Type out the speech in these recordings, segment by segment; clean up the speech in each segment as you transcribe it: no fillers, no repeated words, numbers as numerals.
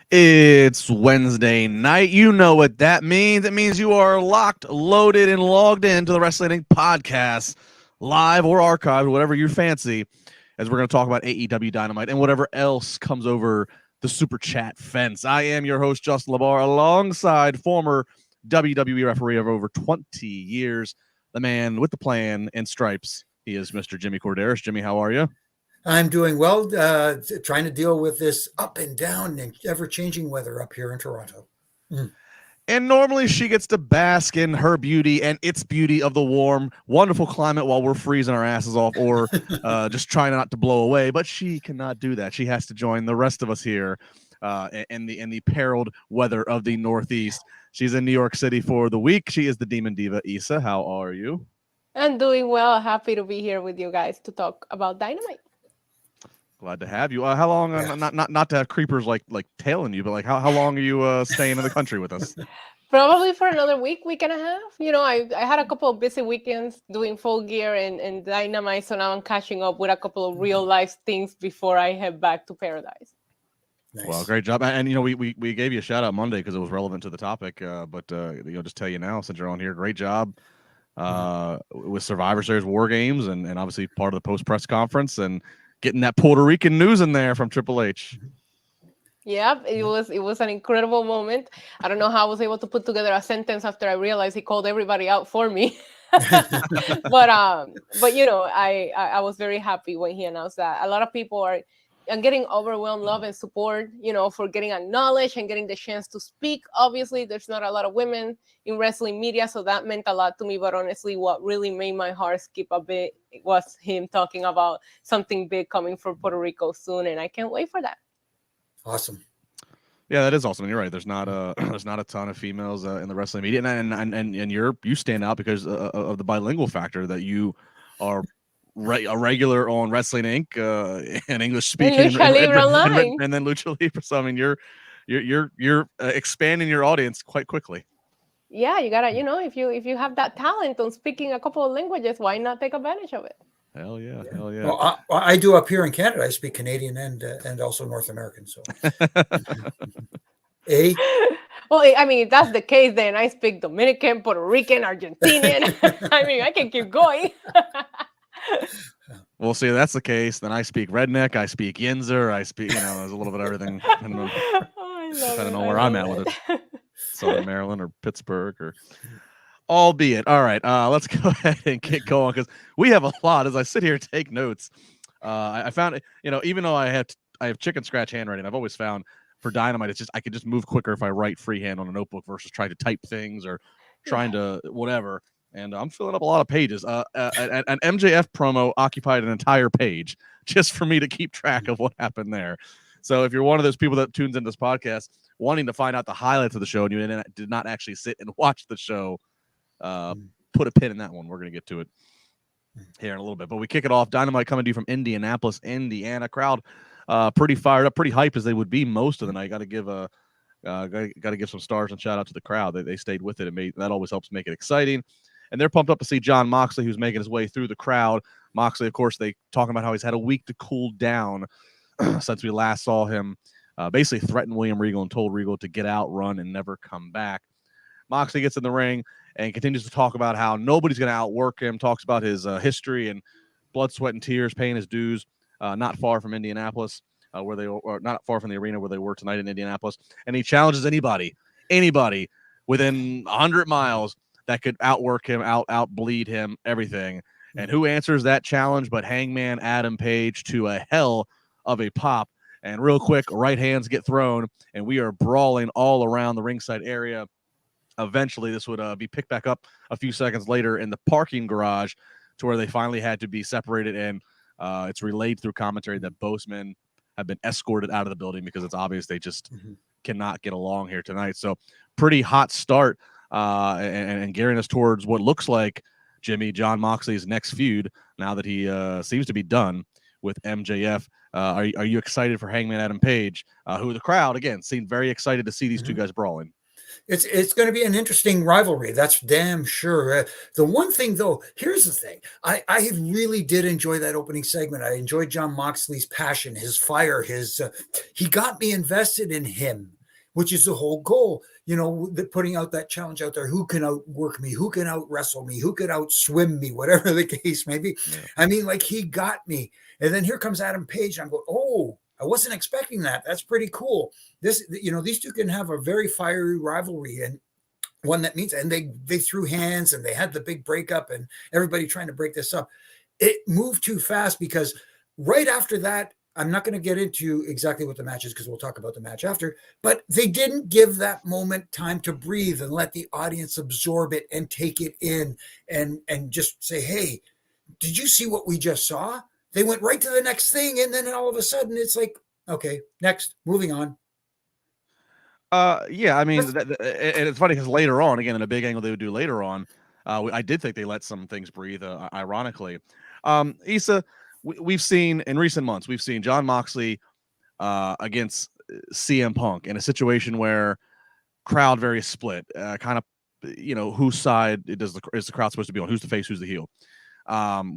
It's Wednesday night. You know what that means. It means you are locked, loaded, and logged into the Wrestling Inc. podcast, live or archived, whatever you fancy, as we're going to talk about AEW Dynamite and whatever else comes over the super chat fence. I am your host, Justin LaBar, alongside former WWE referee of over 20 years, the man with the plan and stripes. He is Mr. Jimmy Korderas. Jimmy, how are you? I'm doing well, trying to deal with this up and down and ever-changing weather up here in Toronto. And normally she gets to bask in her beauty and its beauty of the warm, wonderful climate while we're freezing our asses off or just trying not to blow away. But she cannot do that. She has to join the rest of us here in the periled weather of the Northeast. She's in New York City for the week. She is the Demon Diva, Issa. How are you? I'm doing well. Happy to be here with you guys to talk about Dynamite. Glad to have you. How long? Not to have creepers like tailing you, but like how long are you staying in the country with us? Probably for another week and a half. You know, I had a couple of busy weekends doing Full Gear and Dynamite, so now I'm catching up with a couple of real life things before I head back to Paradise. Nice. Well, great job. And, you know, we gave you a shout out Monday because it was relevant to the topic. But, you know, just tell you now, since you're on here, great job with Survivor Series War Games and obviously part of the post-press conference and getting that Puerto Rican news in there from Triple H. Yeah, it was an incredible moment. I don't know how I was able to put together a sentence after I realized he called everybody out for me. but you know, I was very happy when he announced that. A lot of people are getting overwhelmed love and support, you know, for getting acknowledged and getting the chance to speak. Obviously, there's not a lot of women in wrestling media, so that meant a lot to me. But honestly, what really made my heart skip a bit was him talking about something big coming from Puerto Rico soon, and I can't wait for that. Awesome. Yeah, that is awesome. And you're right. There's not a ton of females in the wrestling media, and you stand out because of the bilingual factor that you are a regular on Wrestling Inc. And English speaking, and then Lucha Libre. So I mean, you're expanding your audience quite quickly. Yeah, you gotta, you know, if you have that talent on speaking a couple of languages, why not take advantage of it? Hell yeah, hell yeah. Well, I do up here in Canada. I speak Canadian and also North American. So, Well, I mean, if that's the case, then I speak Dominican, Puerto Rican, Argentinian. I mean, I can keep going. Well, see, that's the case. Then I speak redneck. I speak Yinzer. I speak, you know, there's a little bit of everything. Depending on where I'm at, whether it's Southern Maryland or Pittsburgh or albeit. All right, let's go ahead and get going because we have a lot. As I sit here and take notes, I found, you know, even though I have chicken scratch handwriting, I've always found for Dynamite, it's just I could just move quicker if I write freehand on a notebook versus trying to type things or trying to whatever. And I'm filling up a lot of pages. An MJF promo occupied an entire page just for me to keep track of what happened there. So if you're one of those people that tunes into this podcast wanting to find out the highlights of the show and you did not actually sit and watch the show, put a pin in that one. We're going to get to it here in a little bit. But we kick it off. Dynamite coming to you from Indianapolis, Indiana. Crowd pretty fired up, pretty hyped as they would be most of the night. Got to give some stars and shout out to the crowd. They stayed with it. That always helps make it exciting. And they're pumped up to see Jon Moxley, who's making his way through the crowd. Moxley, of course, they talking about how he's had a week to cool down since we last saw him basically threaten William Regal and told Regal to get out, run, and never come back. Moxley gets in the ring and continues to talk about how nobody's going to outwork him, talks about his history and blood, sweat, and tears, paying his dues not far from Indianapolis, not far from the arena where they were tonight in Indianapolis. And he challenges anybody within 100 miles that could outwork him, outbleed him, everything. And who answers that challenge but Hangman Adam Page to a hell of a pop. And real quick, right hands get thrown, and we are brawling all around the ringside area. Eventually, this would be picked back up a few seconds later in the parking garage to where they finally had to be separated. And it's relayed through commentary that both men have been escorted out of the building because it's obvious they just cannot get along here tonight. So pretty hot start and gearing us towards what looks like Jon Moxley's next feud now that he seems to be done with MJF. Are you excited for Hangman Adam Page, who the crowd, again, seemed very excited to see these two guys brawling? It's going to be an interesting rivalry. That's damn sure. The one thing, though, here's the thing. I really did enjoy that opening segment. I enjoyed Jon Moxley's passion, his fire, he got me invested in him. which is the whole goal. Putting out that challenge out there. Who can outwork me? Who can out wrestle me? Who can out swim me? Whatever the case may be. Yeah. I mean, like, he got me. And then here comes Adam Page. And I'm going, oh, I wasn't expecting that. That's pretty cool. These two can have a very fiery rivalry, and one that means, and they threw hands and they had the big breakup and everybody trying to break this up. It moved too fast, because right after that, I'm not going to get into exactly what the match is, because we'll talk about the match after, but they didn't give that moment time to breathe and let the audience absorb it and take it in and just say, hey, did you see what we just saw? They went right to the next thing. And then all of a sudden it's like, okay, next, moving on. Yeah, I mean, and it's funny because later on, again, in a big angle they would do later on, I did think they let some things breathe, ironically. Issa, we've seen in recent months, we've seen Jon Moxley against CM Punk in a situation where crowd very split, kind of, whose side is the crowd supposed to be on? Who's the face? Who's the heel?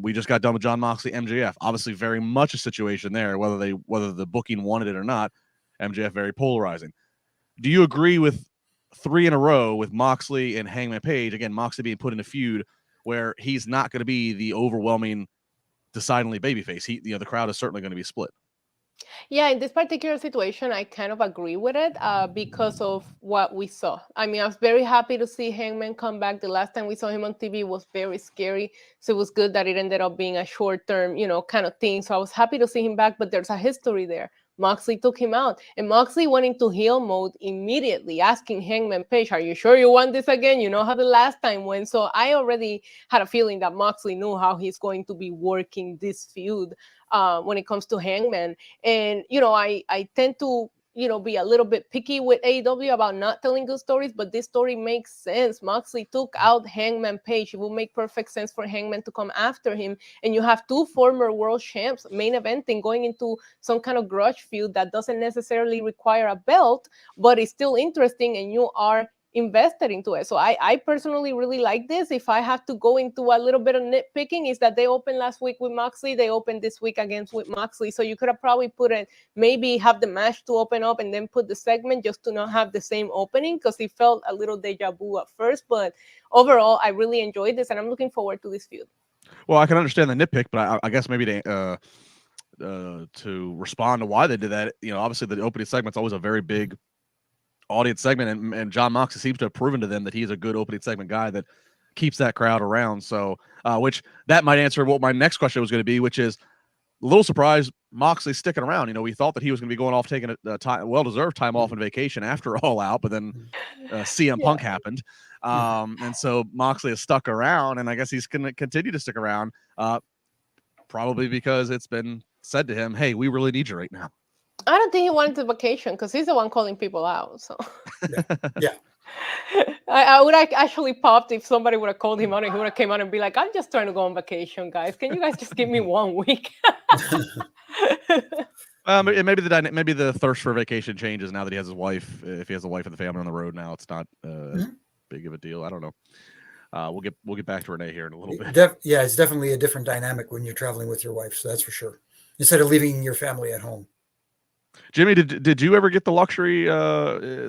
We just got done with Jon Moxley, MJF. Obviously, very much a situation there, whether the booking wanted it or not. MJF very polarizing. Do you agree with 3 in a row with Moxley and Hangman Page? Again, Moxley being put in a feud where he's not going to be the overwhelming, decidingly babyface. The crowd is certainly going to be split. Yeah, in this particular situation, I kind of agree with it because of what we saw. I mean, I was very happy to see Hangman come back. The last time we saw him on TV was very scary. So it was good that it ended up being a short-term, kind of thing. So I was happy to see him back, but there's a history there. Moxley took him out, and Moxley went into heel mode immediately, asking Hangman Page, are you sure you want this again? You know how the last time went. So I already had a feeling that Moxley knew how he's going to be working this feud when it comes to Hangman. And, I tend to, be a little bit picky with AEW about not telling good stories, but this story makes sense. Moxley took out Hangman Page. It will make perfect sense for Hangman to come after him. And you have 2 former world champs main eventing, going into some kind of grudge feud that doesn't necessarily require a belt, but it's still interesting, and you are invested into it. So I personally really like this. If I have to go into a little bit of nitpicking, is that they opened last week with Moxley, they opened this week again with Moxley. So you could have probably put it, maybe have the match to open up and then put the segment just to not have the same opening, because it felt a little deja vu at first. But overall, I really enjoyed this, and I'm looking forward to this feud. Well, I can understand the nitpick, but I guess maybe to respond to why they did that, obviously the opening segment's always a very big audience segment, and Jon Moxley seems to have proven to them that he's a good opening segment guy that keeps that crowd around. So, which that might answer what my next question was going to be, which is a little surprised Moxley sticking around. We thought that he was going to be going off, taking a well-deserved time off and vacation after All Out, but then CM Punk happened. And so Moxley has stuck around, and I guess he's going to continue to stick around, probably because it's been said to him, hey, we really need you right now. I don't think he wanted to vacation, because he's the one calling people out. So yeah. I would actually popped if somebody would have called him out and he would have came out and be like, I'm just trying to go on vacation, guys. Can you guys just give me 1 week? Maybe the thirst for vacation changes now that he has his wife. If he has a wife and the family on the road now, it's not as big of a deal. I don't know. We'll get back to Renee here in a little bit. It's definitely a different dynamic when you're traveling with your wife. So that's for sure. Instead of leaving your family at home. Jimmy, did you ever get the luxury,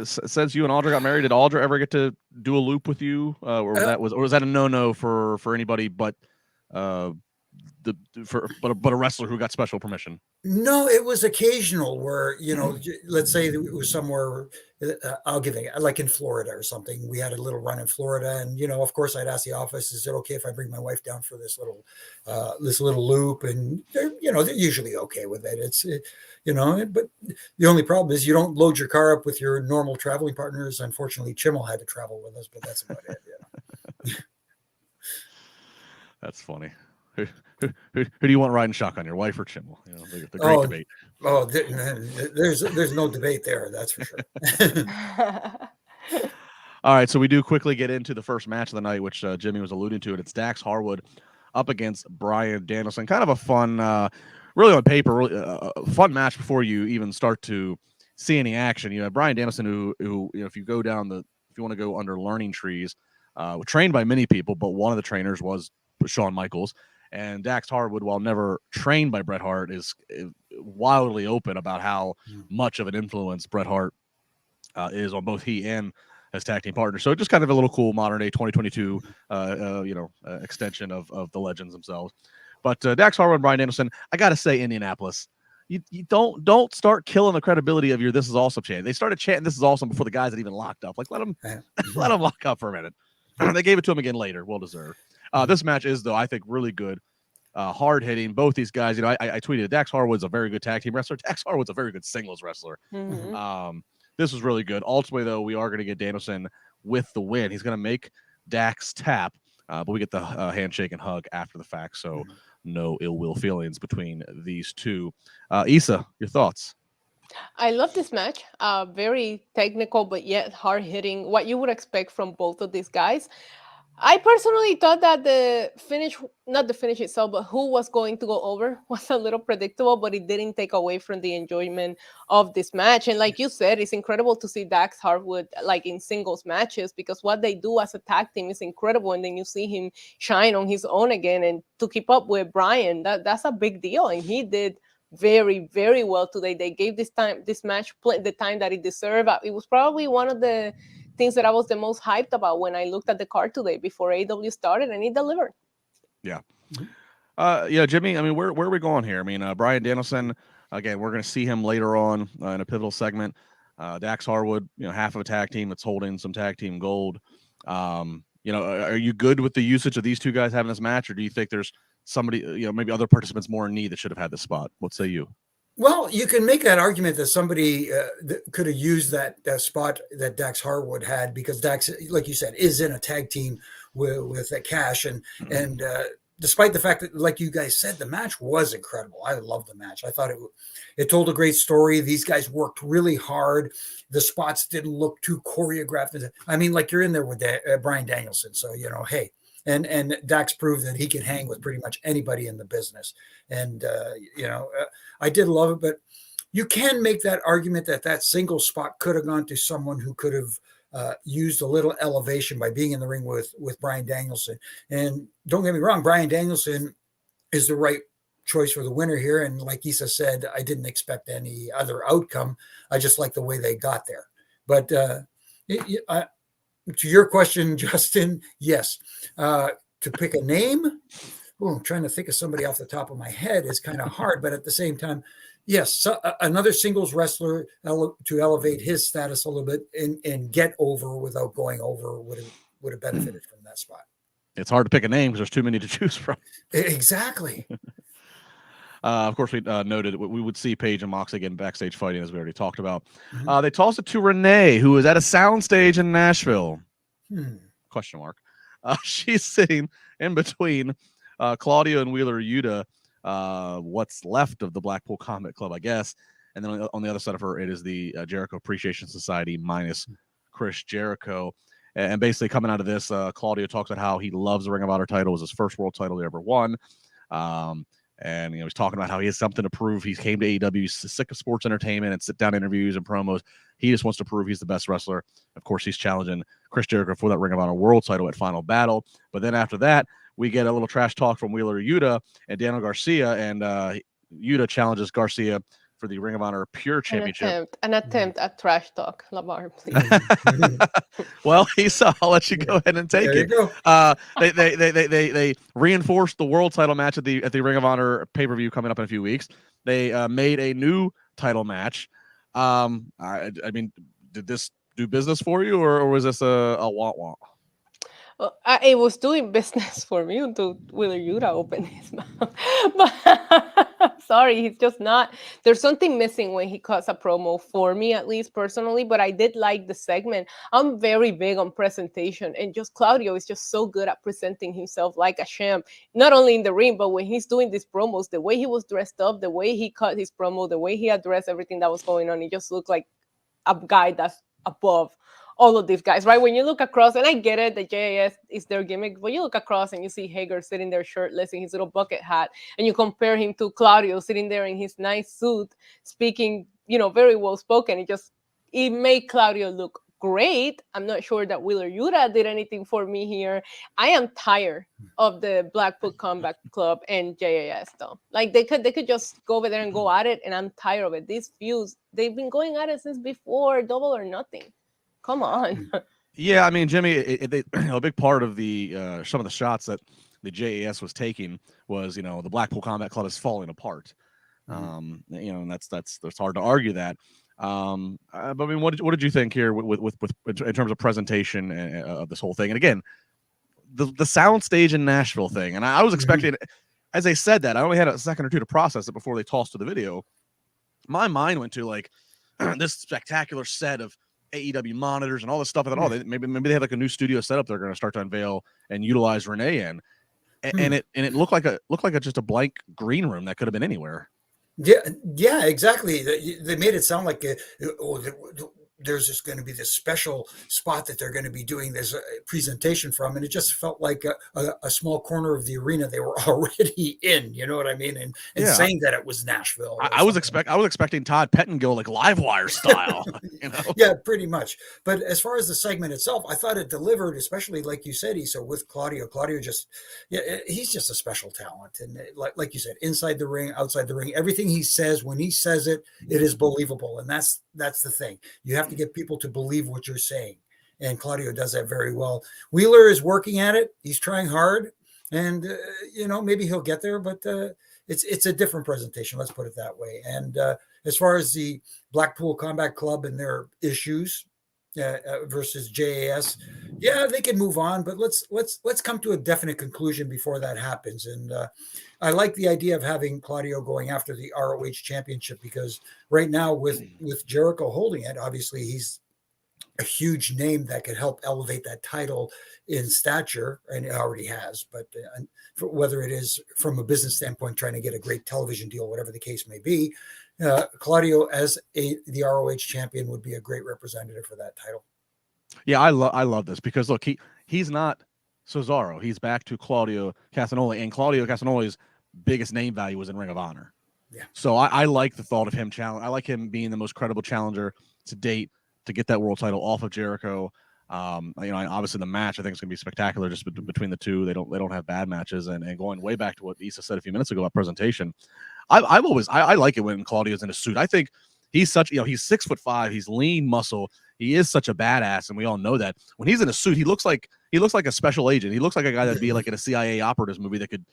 since you and Audra got married, did Audra ever get to do a loop with you? Or was that a no-no for anybody but a wrestler who got special permission? No, it was occasional where, let's say it was somewhere, I'll give it, like in Florida or something. We had a little run in Florida, and, of course I'd ask the office, is it okay if I bring my wife down for this little loop? And they're usually okay with it. But the only problem is you don't load your car up with your normal traveling partners. Unfortunately, Chimmel had to travel with us, but that's about it. That's funny. Who do you want riding shotgun, your wife or Chimmel? The great debate. Oh, there's no debate there. That's for sure. All right, so we do quickly get into the first match of the night, which Jimmy was alluding to, and it's Dax Harwood up against Bryan Danielson. Kind of a fun, really on paper, really, fun match before you even start to see any action. Bryan Danielson, who if you want to go under learning trees, trained by many people, but one of the trainers was Shawn Michaels. And Dax Harwood, while never trained by Bret Hart, is wildly open about how much of an influence Bret Hart is on both he and his tag team partner. So just kind of a little cool modern day 2022, extension of the legends themselves. But Dax Harwood and Bryan Danielson, I got to say, Indianapolis, you don't start killing the credibility of your This Is Awesome chant. They started chanting This Is Awesome before the guys had even locked up. Like, let them lock up for a minute. They gave it to him again later. Well deserved. This match is, though, I think, really good. Hard hitting. Both these guys, you know, I tweeted Dax Harwood's a very good tag team wrestler. Dax Harwood's a very good singles wrestler. This was really good. Ultimately, though, we are going to get Danielson with the win. He's going to make Dax tap, but we get the handshake and hug after the fact. So no ill will feelings between these two. Issa, your thoughts? I love this match. Very technical, but yet hard hitting. What you would expect from both of these guys. I personally thought that the finish, not the finish itself, but who was going to go over was a little predictable, but it didn't take away from the enjoyment of this match. And like you said, it's incredible to see Dax Harwood like in singles matches, because what they do as a tag team is incredible. And then you see him shine on his own again, and to keep up with Bryan, that's a big deal. And he did very, very well today. They gave this match the time that it deserved. It was probably one of the things that I was the most hyped about when I looked at the card today before AEW started, and it delivered. Yeah. Jimmy, I mean, where are we going here? I mean, Bryan Danielson, again, we're going to see him later on in a pivotal segment. Dax Harwood, you know, half of a tag team that's holding some tag team gold. Are you good with the usage of these two guys having this match, or do you think there's somebody, you know, maybe other participants more in need that should have had this spot? What say you? Well, you can make that argument that somebody could have used that spot that Dax Harwood had, because Dax, like you said, is in a tag team with Cash, and despite the fact that, like you guys said, the match was incredible. I love the match. I thought it told a great story. These guys worked really hard. The spots didn't look too choreographed. I mean, like, you're in there with Bryan Danielson, so you know, hey. And Dax proved that he can hang with pretty much anybody in the business. And, I did love it, but you can make that argument that single spot could have gone to someone who could have used a little elevation by being in the ring with Bryan Danielson. And don't get me wrong, Bryan Danielson is the right choice for the winner here. And like Issa said, I didn't expect any other outcome. I just like the way they got there. But to your question, Justin, yes. To pick a name, I'm trying to think of somebody off the top of my head is kind of hard, but at the same time, yes, another singles wrestler to elevate his status a little bit and get over without going over would have benefited from that spot. It's hard to pick a name because there's too many to choose from. Exactly. Of course, we noted we would see Paige and Mox again backstage fighting, as we already talked about. They tossed it to Renee, who was at a soundstage in Nashville. Question mark. She's sitting in between Claudio and Wheeler Yuta, what's left of the Blackpool Combat Club, I guess. And then on the other side of her, it is the Jericho Appreciation Society minus Chris Jericho. And basically coming out of this, Claudio talks about how he loves the Ring of Honor title. It was his first world title he ever won. And, he's talking about how he has something to prove. He came to AEW, he's sick of sports entertainment and sit-down interviews and promos. He just wants to prove he's the best wrestler. Of course, he's challenging Chris Jericho for that Ring of Honor world title at Final Battle. But then after that, we get a little trash talk from Wheeler Yuta and Daniel Garcia, and Yuta challenges Garcia for the Ring of Honor Pure Championship. An attempt at trash talk, LaBar, please. Well, Issa, I'll let you go ahead and take it. They reinforced the world title match at the Ring of Honor pay-per-view coming up in a few weeks. They made a new title match. I mean, did this do business for you, or was this a want? Well, it was doing business for me until Wheeler Yuta opened his mouth. But sorry, he's just not. There's something missing when he cuts a promo, for me at least personally. But I did like the segment. I'm very big on presentation, and just Claudio is just so good at presenting himself like a champ, not only in the ring, but when he's doing these promos, the way he was dressed up, the way he cut his promo, the way he addressed everything that was going on, it just looked like a guy that's above all of these guys, right? When you look across, and I get it, the JAS is their gimmick, but you look across and you see Hager sitting there shirtless in his little bucket hat, and you compare him to Claudio sitting there in his nice suit, speaking, very well spoken. It made Claudio look great. I'm not sure that Wheeler Yuta did anything for me here. I am tired of the Blackpool Combat Club and JAS though. Like they could just go over there and go at it, and I'm tired of it. These feuds, they've been going at it since before Double or Nothing. Come on. Yeah, I mean, Jimmy, a big part of the some of the shots that the JAS was taking was, the Blackpool Combat Club is falling apart. And that's hard to argue that. But I mean, what did you think here with in terms of presentation of this whole thing? And again, the sound stage in Nashville thing, and I was expecting, as they said that, I only had a second or two to process it before they tossed to the video. My mind went to like this spectacular set of AEW monitors and all this stuff. I thought, maybe they have like a new studio setup they're going to start to unveil and utilize Renee in, and it looked like just a blank green room that could have been anywhere. Yeah, exactly. They made it sound like there's just going to be this special spot that they're going to be doing this presentation from, and it just felt like a small corner of the arena they were already in. You know what I mean? And saying that it was Nashville. I was expecting Todd Pettengill like Livewire style. Yeah, pretty much. But as far as the segment itself, I thought it delivered, especially like you said, Issa, with Claudio. Claudio he's just a special talent, and like you said, inside the ring, outside the ring, everything he says, when he says it, it is believable, and that's the thing. You have to get people to believe what you're saying, and Claudio does that very well. Wheeler is working at it. He's trying hard, and maybe he'll get there, but it's a different presentation, let's put it that way. And as far as the Blackpool Combat Club and their issues versus JAS, they can move on, but let's come to a definite conclusion before that happens. And I like the idea of having Claudio going after the ROH championship, because right now with Jericho holding it, obviously he's a huge name that could help elevate that title in stature, and it already has. But whether it is from a business standpoint, trying to get a great television deal, whatever the case may be, Claudio as the ROH champion would be a great representative for that title. Yeah, I love this, because look, he's not Cesaro. He's back to Claudio Castagnoli, and Claudio Castagnoli's biggest name value was in Ring of Honor. Yeah. So I like the thought of him I like him being the most credible challenger to date to get that world title off of Jericho. Obviously the match I think is going to be spectacular just between the two. They don't have bad matches, and going way back to what Issa said a few minutes ago about presentation. I like it when Claudio's in a suit. I think he's such, he's 6'5", he's lean muscle. He is such a badass, and we all know that. When he's in a suit, he looks like a special agent. He looks like a guy that'd be like in a CIA operatives movie that could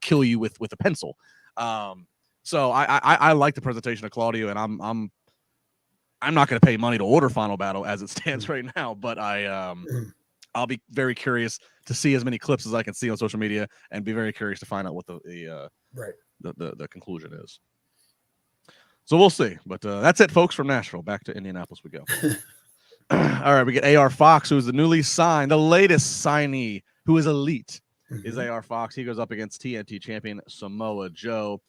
kill you with a pencil. So I like the presentation of Claudio, and I'm not going to pay money to order Final Battle as it stands right now, but I'll be very curious to see as many clips as I can see on social media, and be very curious to find out what the conclusion is. So we'll see. But that's it, folks, from Nashville. Back to Indianapolis we go. All right, we get AR Fox, who is the newly signed, the latest signee, who is elite, is AR Fox. He goes up against TNT champion Samoa Joe.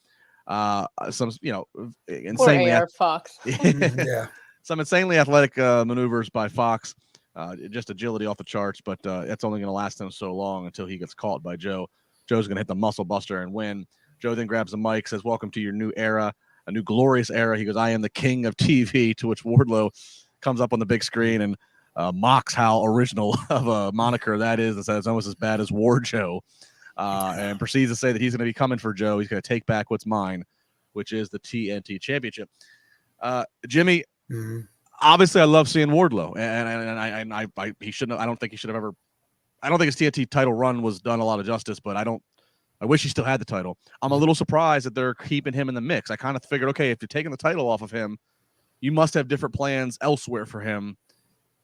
Insanely AR Fox. Yeah. Some insanely athletic maneuvers by Fox. Just agility off the charts, but it's only going to last him so long until he gets caught by Joe. Joe's going to hit the muscle buster and win. Joe then grabs the mic, says, "Welcome to your new era, a new glorious era." He goes, "I am the king of TV," to which Wardlow comes up on the big screen and mocks how original of a moniker that is, and says it's almost as bad as War Joe, and proceeds to say that he's going to be coming for Joe. He's going to take back what's mine, which is the TNT championship. Jimmy, obviously I love seeing Wardlow, and he shouldn't. I don't think he should have ever. I don't think his TNT title run was done a lot of justice, but I wish he still had the title. I'm a little surprised that they're keeping him in the mix. I kind of figured, okay, if you're taking the title off of him, you must have different plans elsewhere for him.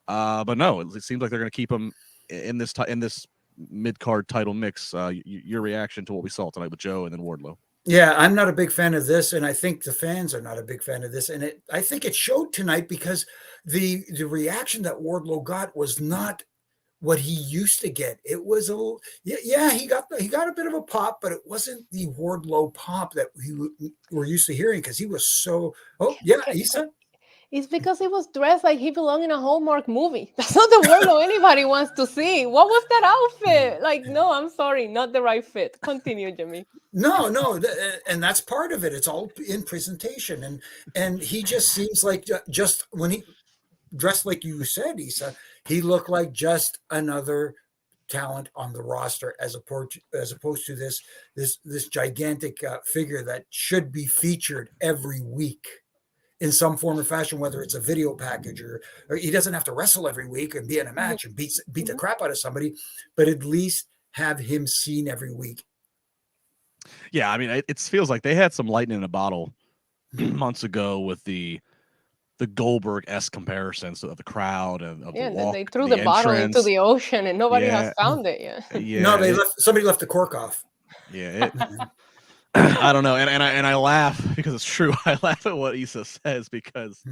But no, it seems like they're going to keep him in this mid-card title mix. Your reaction to what we saw tonight with Joe and then Wardlow? Yeah, I'm not a big fan of this, and I think the fans are not a big fan of this. And I think it showed tonight, because the reaction that Wardlow got was not what he used to get. It was he got a bit of a pop, but it wasn't the Wardlow pop that we're used to hearing, because he was so. Oh yeah, Issa. It's because he was dressed like he belonged in a Hallmark movie. That's not the Wardlow anybody wants to see. What was that outfit? Like, no, I'm sorry, not the right fit. Continue, Jimmy. No, and that's part of it. It's all in presentation, and he just seems like just when dressed like you said, Issa, he looked like just another talent on the roster as opposed to this gigantic figure that should be featured every week in some form or fashion, whether it's a video package or he doesn't have to wrestle every week and be in a match and beat the crap out of somebody, but at least have him seen every week. Yeah, I mean, it feels like they had some lightning in a bottle months ago with the Goldberg-esque comparisons of the crowd and of the walk. They threw the bottle into the ocean and nobody has found it yet. Yeah, no, somebody left the cork off. Yeah, I don't know, and I laugh because it's true. I laugh at what Issa says because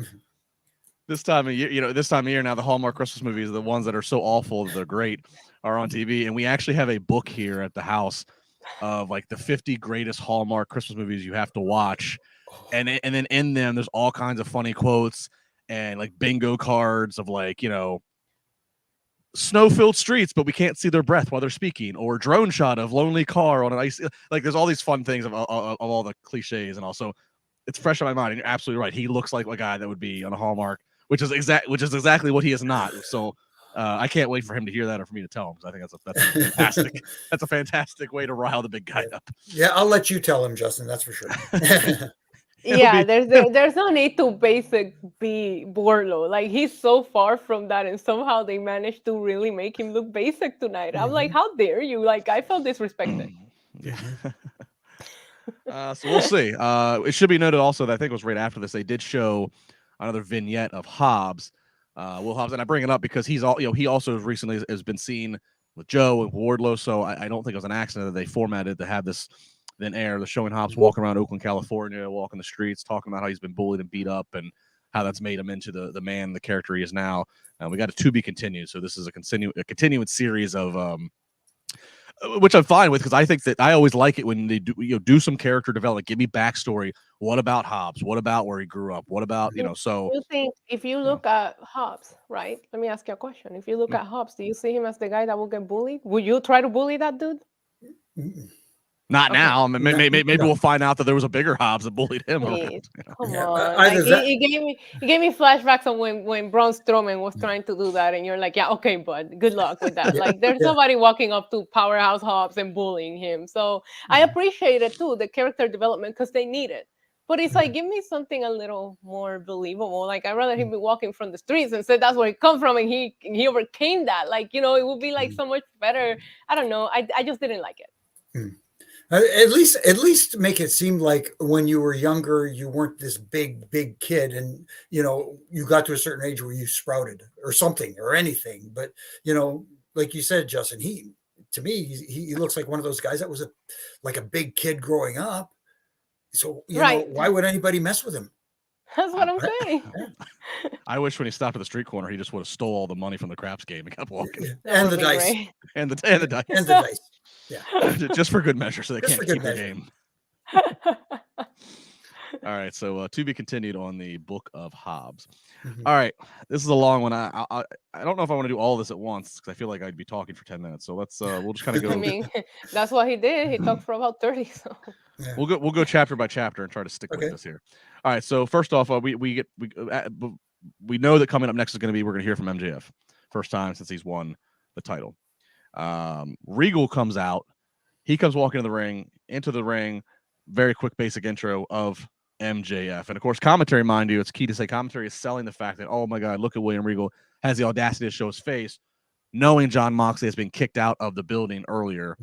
this time of year now, the Hallmark Christmas movies, the ones that are so awful that they're great, are on TV, and we actually have a book here at the house of like the 50 greatest Hallmark Christmas movies you have to watch, and then in them there's all kinds of funny quotes and like bingo cards of like, you know, snow-filled streets, but we can't see their breath while they're speaking, or drone shot of lonely car on an ice. Like there's all these fun things of all the cliches, and also it's fresh on my mind. And you're absolutely right. He looks like a guy that would be on a Hallmark, which is exactly what he is not. So I can't wait for him to hear that or for me to tell him, because I think that's fantastic. That's a fantastic way to rile the big guy up. Yeah, I'll let you tell him, Justin. That's for sure. Yeah, there's no need to basic be Borlo. Like, he's so far from that, and somehow they managed to really make him look basic tonight. I'm like, how dare you? Like, I felt disrespected. Yeah. So we'll see. It should be noted also that I think it was right after this, they did show another vignette of Hobbs, Will Hobbs, and I bring it up because he also recently has been seen with Joe and Wardlow, so I don't think it was an accident that they formatted to have this then air. They're showing Hobbs walking around Oakland, California, walking the streets, talking about how he's been bullied and beat up and how that's made him into the man, the character he is now. We got a to be continued, so this is a continuing series of which I'm fine with, because I think that I always like it when they do some character development. Give me backstory. What about Hobbs? What about where he grew up? What about, so you think if you look at Hobbs, right? Let me ask you a question. If you look at Hobbs, do you see him as the guy that will get bullied? Would you try to bully that dude? Not now. I mean, maybe we'll find out that there was a bigger Hobbs that bullied him. Come on. Like, he gave me flashbacks on when Braun Strowman was trying to do that, and you're like, yeah, okay, bud, good luck with that. Like, there's nobody walking up to Powerhouse Hobbs and bullying him. So I appreciate it too, the character development, because they need it. But it's like, give me something a little more believable. Like, I'd rather him be walking from the streets and say that's where he come from, and he overcame that. Like, it would be like so much better. I don't know. I just didn't like it. At least make it seem like when you were younger, you weren't this big kid, and you got to a certain age where you sprouted or something or anything. But like you said, Justin, to me he looks like one of those guys that was like a big kid growing up. So why would anybody mess with him? That's what I'm saying. I wish when he stopped at the street corner, he just would have stole all the money from the craps game and kept walking. And the dice. And the dice. And the dice. Yeah. Just for good measure, so they Just can't keep the game. All right, so to be continued on the Book of Hobbs. All right, this is a long one. I don't know if I want to do all of this at once, because I feel like I'd be talking for 10 minutes. So let's we'll just kind of go. I mean, that's what he did. He talked for about 30. So we'll go chapter by chapter and try to stick with this here. All right, so first off, we know that coming up next is going to be, we're going to hear from MJF, first time since he's won the title. Regal comes out. He comes walking into the ring. Very quick basic intro of MJF. And of course, commentary, mind you, it's key to say commentary is selling the fact that, oh my God, look at William Regal has the audacity to show his face, knowing Jon Moxley has been kicked out of the building earlier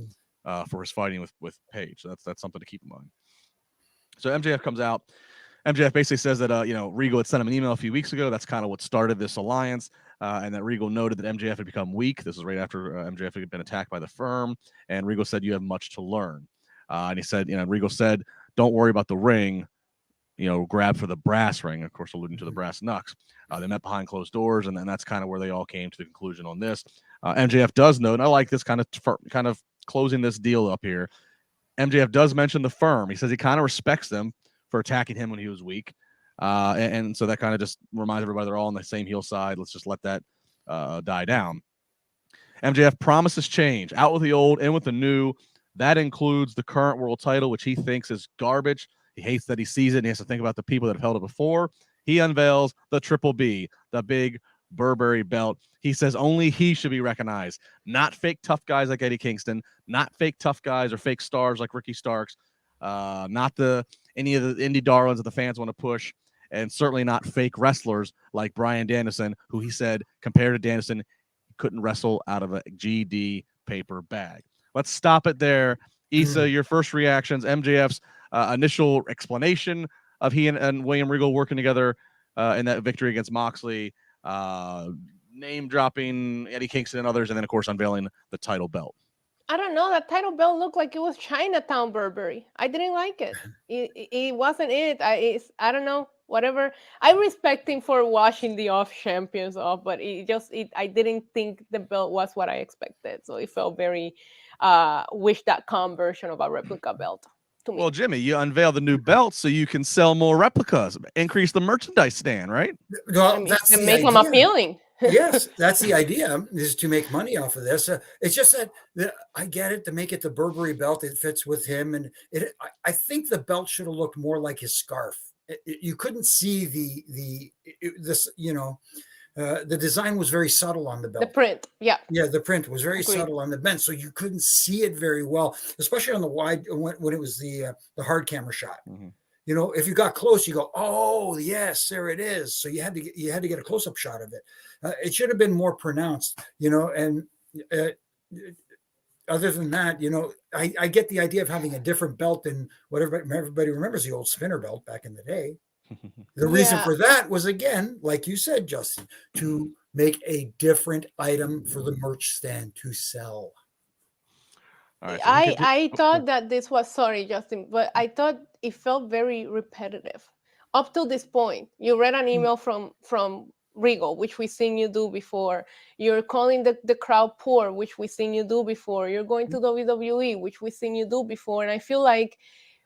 for his fighting with Paige. So that's something to keep in mind. So MJF comes out. MJF basically says that Regal had sent him an email a few weeks ago. That's kind of what started this alliance. And that Regal noted that MJF had become weak. This is right after MJF had been attacked by the Firm. And Regal said, you have much to learn. And he said, Regal said, don't worry about the ring, grab for the brass ring, of course, alluding to the brass knucks. They met behind closed doors, and then that's kind of where they all came to the conclusion on this. MJF does note, and I like this kind of closing this deal up here. MJF does mention the Firm. He says he kind of respects them for attacking him when he was weak. And so that kind of just reminds everybody they're all on the same heel side. Let's just let that die down. MJF promises change, out with the old, in with the new. That includes the current world title, which he thinks is garbage. He hates that he sees it, and he has to think about the people that have held it before. he unveils the Triple B, the big Burberry belt. He says only he should be recognized, not fake tough guys like Eddie Kingston, not fake tough guys or fake stars like Ricky Starks, not any of the indie darlings that the fans want to push, and certainly not fake wrestlers like Bryan Danielson, who he said, compared to Danielson, couldn't wrestle out of a GD paper bag. Let's stop it there. Issa, your first reactions, MJF's initial explanation of he and William Regal working together in that victory against Moxley, name dropping Eddie Kingston and others, and then of course unveiling the title belt. I don't know. That title belt looked like it was Chinatown Burberry. I didn't like it. It wasn't it. I don't know. Whatever. I respect him for washing the off champions off, but I didn't think the belt was what I expected. So it felt very Wish.com version of a replica belt to me. Well, Jimmy, you unveil the new belt so you can sell more replicas, increase the merchandise stand, right? Well, that's the make them appealing. Yes, that's the idea, is to make money off of this. It's just that I get it, to make it the Burberry belt. It fits with him, and I think the belt should have looked more like his scarf. You couldn't see the design was very subtle on the belt. The print, yeah, the print was very subtle on the belt, so you couldn't see it very well, especially on the wide when it was the hard camera shot. Mm-hmm. You know, if you got close, you go, oh yes, there it is. So you had to get a close up shot of it. It should have been more pronounced, you know. And other than that, you know, I get the idea of having a different belt than what everybody remembers, the old spinner belt back in the day. The reason for that was, again, like you said, Justin, to make a different item for the merch stand to sell. All right, so I thought that this was, sorry, Justin, but I thought it felt very repetitive up to this point. You read an email from Regal, which we've seen you do before. You're calling the crowd poor, which we've seen you do before. You're going to WWE, which we've seen you do before. And I feel like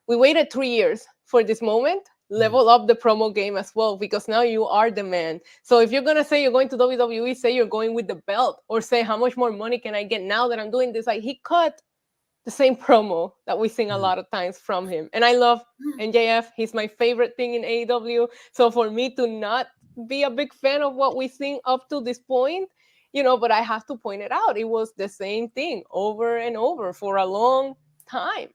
we waited 3 years for this moment. Level up the promo game as well, because now you are the man. So if you're going to say you're going to WWE, say you're going with the belt, or say how much more money can I get now that I'm doing this? Like, he cut the same promo that we sing a lot of times from him. And I love MJF. He's my favorite thing in AEW. So for me to not be a big fan of what we sing up to this point, you know, but I have to point it out. It was the same thing over and over for a long time.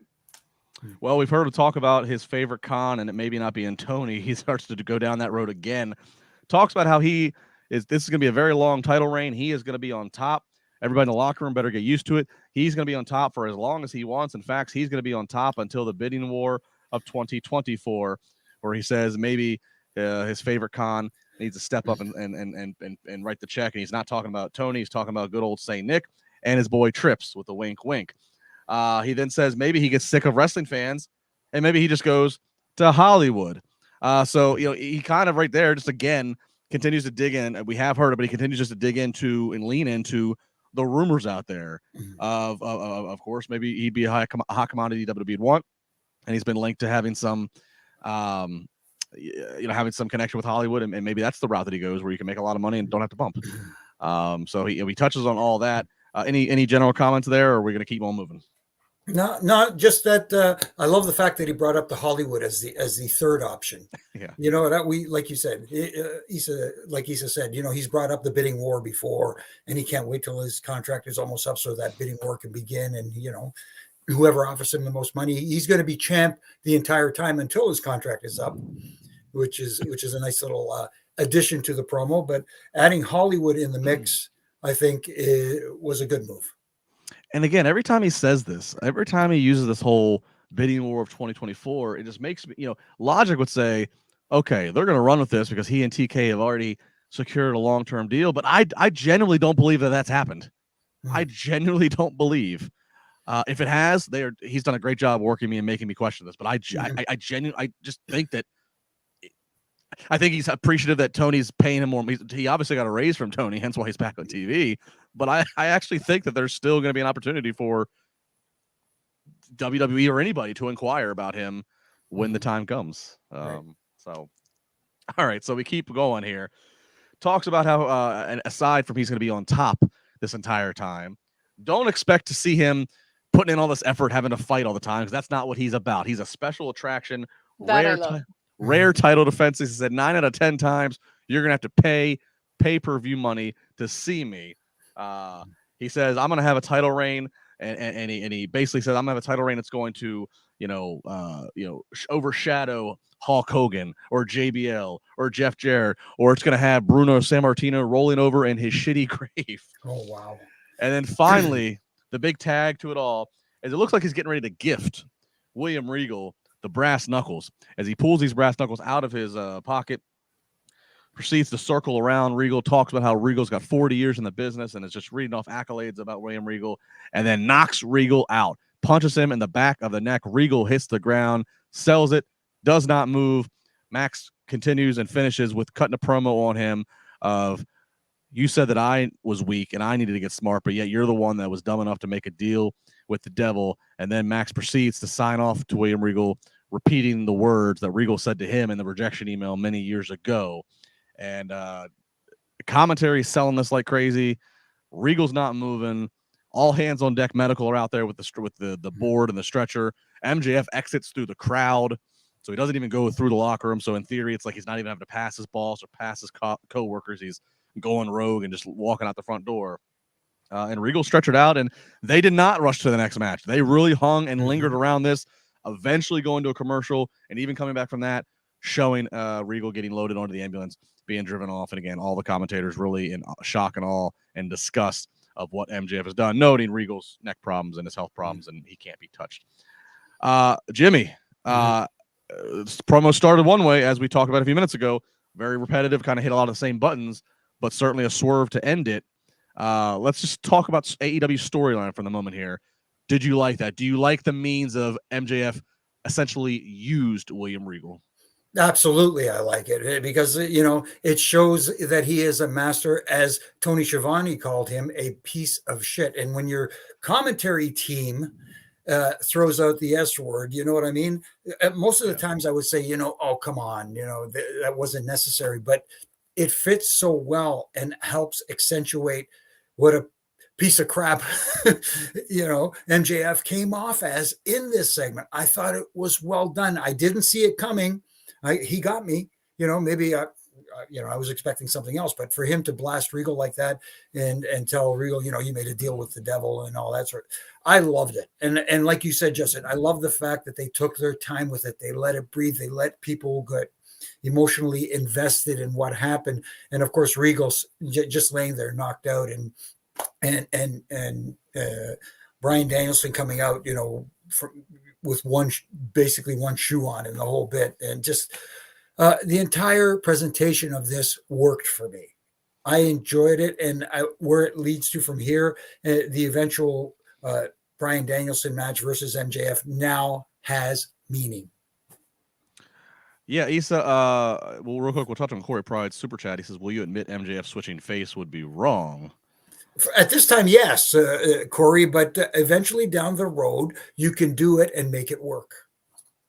Well, we've heard him talk about his favorite con, and it maybe not being Tony. He starts to go down that road again. Talks about how this is going to be a very long title reign. He is going to be on top. Everybody in the locker room better get used to it. He's going to be on top for as long as he wants. In fact, he's going to be on top until the bidding war of 2024, where he says maybe his favorite con needs to step up and write the check. And he's not talking about Tony. He's talking about good old St. Nick and his boy Trips with the wink, wink. He then says maybe he gets sick of wrestling fans and maybe he just goes to Hollywood. So, you know, he kind of right there just again continues to dig in. We have heard it, but he continues just to dig into and lean into the rumors out there of course, maybe he'd be a hot commodity WWE would want. And he's been linked to having some, having some connection with Hollywood. And maybe that's the route that he goes, where you can make a lot of money and don't have to bump. So he touches on all that. Any general comments there, or are we going to keep on moving? No, just that I love the fact that he brought up the Hollywood as the third option. Yeah, you know, that we, like you said, Issa said, you know, he's brought up the bidding war before, and he can't wait till his contract is almost up so that bidding war can begin. And you know, whoever offers him the most money, he's going to be champ the entire time until his contract is up, which is a nice little addition to the promo. But adding Hollywood in the mix, I think, was a good move. And again, every time he says this, every time he uses this whole bidding war of 2024, it just makes me, you know, logic would say, okay, they're going to run with this because he and TK have already secured a long-term deal. But I genuinely don't believe that that's happened. I genuinely don't believe. If it has, he's done a great job working me and making me question this. But I just think that I think he's appreciative that Tony's paying him more. He obviously got a raise from Tony, hence why he's back on TV. But I actually think that there's still going to be an opportunity for WWE or anybody to inquire about him when the time comes. Right. So, all right. So we keep going here. Talks about how, and aside from he's going to be on top this entire time, don't expect to see him putting in all this effort, having to fight all the time, because that's not what he's about. He's a special attraction, rare title defenses. He said 9 out of 10 times you're gonna have to pay pay-per-view money to see me. He says I'm gonna have a title reign, and he basically said I'm gonna have a title reign that's going to overshadow Hulk Hogan or JBL or Jeff Jarrett, or it's gonna have Bruno Sammartino rolling over in his shitty grave. Oh wow! And then finally, the big tag to it all is it looks like he's getting ready to gift William Regal the brass knuckles as he pulls these brass knuckles out of his pocket, proceeds to circle around Regal, talks about how Regal's got 40 years in the business and is just reading off accolades about William Regal, and then knocks Regal out, punches him in the back of the neck. Regal hits the ground, sells it, does not move. Max continues and finishes with cutting a promo on him of, you said that I was weak and I needed to get smart, but yet you're the one that was dumb enough to make a deal with the devil. And then Max proceeds to sign off to William Regal, repeating the words that Regal said to him in the rejection email many years ago. And the commentary selling this like crazy. Regal's not moving. All hands on deck medical are out there with the board and the stretcher. MJF exits through the crowd, so he doesn't even go through the locker room. So in theory, it's like he's not even having to pass his boss or pass his co-workers. He's going rogue and just walking out the front door. And Regal stretchered out, and they did not rush to the next match. They really hung and lingered around this, eventually going to a commercial, and even coming back from that, showing Regal getting loaded onto the ambulance, being driven off. And again, all the commentators really in shock and awe and disgust of what MJF has done, noting Regal's neck problems and his health problems, and he can't be touched. Jimmy, promo started one way, as we talked about a few minutes ago, very repetitive, kind of hit a lot of the same buttons, but certainly a swerve to end it. Let's just talk about AEW storyline for the moment here. Did you like that? Do you like the means of MJF essentially used William Regal? Absolutely, I like it because, it shows that he is a master, as Tony Schiavone called him, a piece of shit. And when your commentary team throws out the S word, you know what I mean? Most of the times I would say, oh, come on, that wasn't necessary, but it fits so well and helps accentuate what a piece of crap, MJF came off as in this segment. I thought it was well done. I didn't see it coming. He got me, maybe, I was expecting something else, but for him to blast Regal like that and tell Regal, you made a deal with the devil and all that sort, I loved it. And like you said, Justin, I love the fact that they took their time with it. They let it breathe. They let people get emotionally invested in what happened. And of course, Regal's just laying there knocked out, and Bryan Danielson coming out, with basically one shoe on in the whole bit. And just the entire presentation of this worked for me. I enjoyed it. And where it leads to from here, the eventual Bryan Danielson match versus MJF now has meaning. Yeah, Issa, well, real quick, we'll touch on Corey Pride's super chat. He says, will you admit MJF switching face would be wrong? At this time, yes, Corey, but eventually down the road, you can do it and make it work.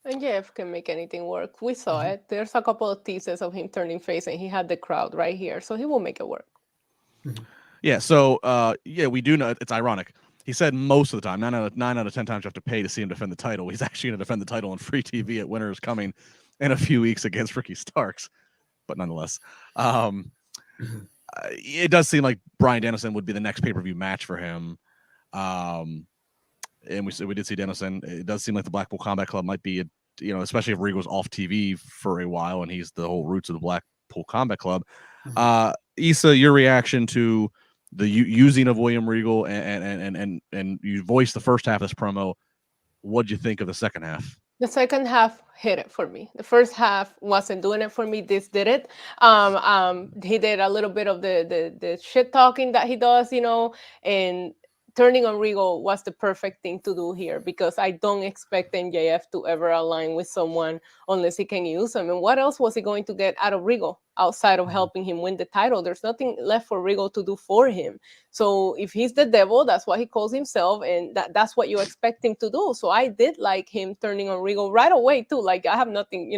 And Jeff can make anything work. We saw it. There's a couple of teases of him turning face, and he had the crowd right here, so he will make it work. Yeah, so, we do know it's ironic. He said most of the time, 9 out of 10 times you have to pay to see him defend the title. He's actually going to defend the title on free TV at Winter is Coming in a few weeks against Ricky Starks, but nonetheless. It does seem like Bryan Danielson would be the next pay-per-view match for him. And we did see Danielson. It does seem like the Blackpool Combat Club might be, especially if Regal's off TV for a while and he's the whole roots of the Blackpool Combat Club. Issa, your reaction to the using of William Regal and you voiced the first half of this promo. What'd you think of the second half? The second half hit it for me. The first half wasn't doing it for me. This did it. He did a little bit of the shit talking that he does, and turning on Regal was the perfect thing to do here, because I don't expect MJF to ever align with someone unless he can use him. And what else was he going to get out of Regal outside of helping him win the title? There's nothing left for Regal to do for him. So if he's the devil, that's what he calls himself, and that's what you expect him to do. So I did like him turning on Regal right away too. Like, I have nothing,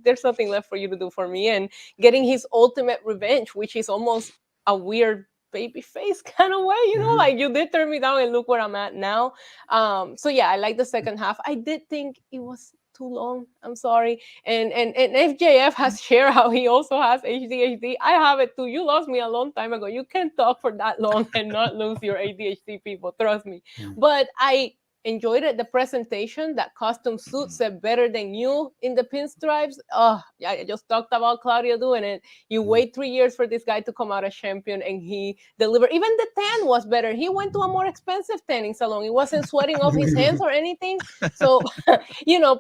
there's nothing left for you to do for me, and getting his ultimate revenge, which is almost a weird baby face kind of way, like, you did turn me down and look where I'm at now. So yeah, I like the second half. I did think it was too long. I'm sorry. And FJF has shared how he also has ADHD. I have it too. You lost me a long time ago. You can't talk for that long and not lose your ADHD, people. Trust me. But I enjoyed it. The presentation, that costume suit said better than you in the pinstripes. Oh, yeah, I just talked about Claudio doing it. You wait 3 years for this guy to come out as champion, and he delivered. Even the tan was better. He went to a more expensive tanning salon. It wasn't sweating off his hands or anything. So,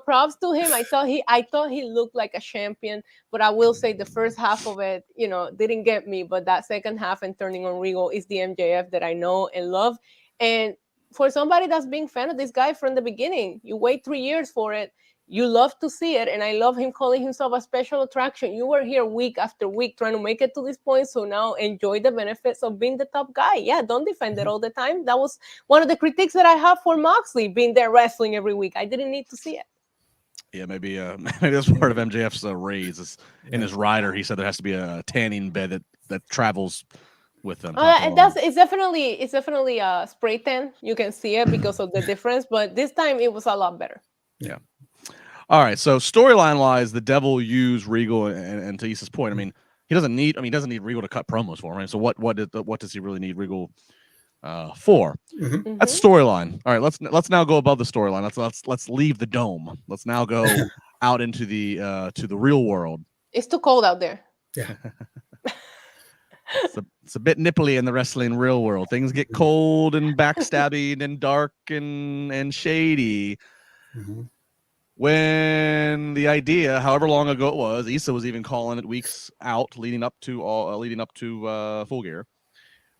props to him. I thought he looked like a champion, but I will say the first half of it, didn't get me. But that second half and turning on Regal is the MJF that I know and love. And for somebody that's being fan of this guy from the beginning, you wait 3 years for it. You love to see it, and I love him calling himself a special attraction. You were here week after week trying to make it to this point, so now enjoy the benefits of being the top guy. Yeah, don't defend it all the time. That was one of the critiques that I have for Moxley, being there wrestling every week. I didn't need to see it. Yeah, maybe that's part of MJF's raise. In his rider, he said there has to be a tanning bed that travels with them. It's definitely a spray tan. You can see it because of the difference, but this time it was a lot better. Yeah. All right. So storyline wise, the devil used Regal, and to Issa's point, I mean, he doesn't need Regal to cut promos for him. Right? So what does he really need Regal for? That's storyline. All right. Let's now go above the storyline. Let's leave the dome. Let's now go out into the real world. It's too cold out there. Yeah. It's a bit nipply in the wrestling real world. Things get cold and backstabbing and dark and shady. When the idea, however long ago it was, Issa was even calling it weeks out, leading up to Full Gear.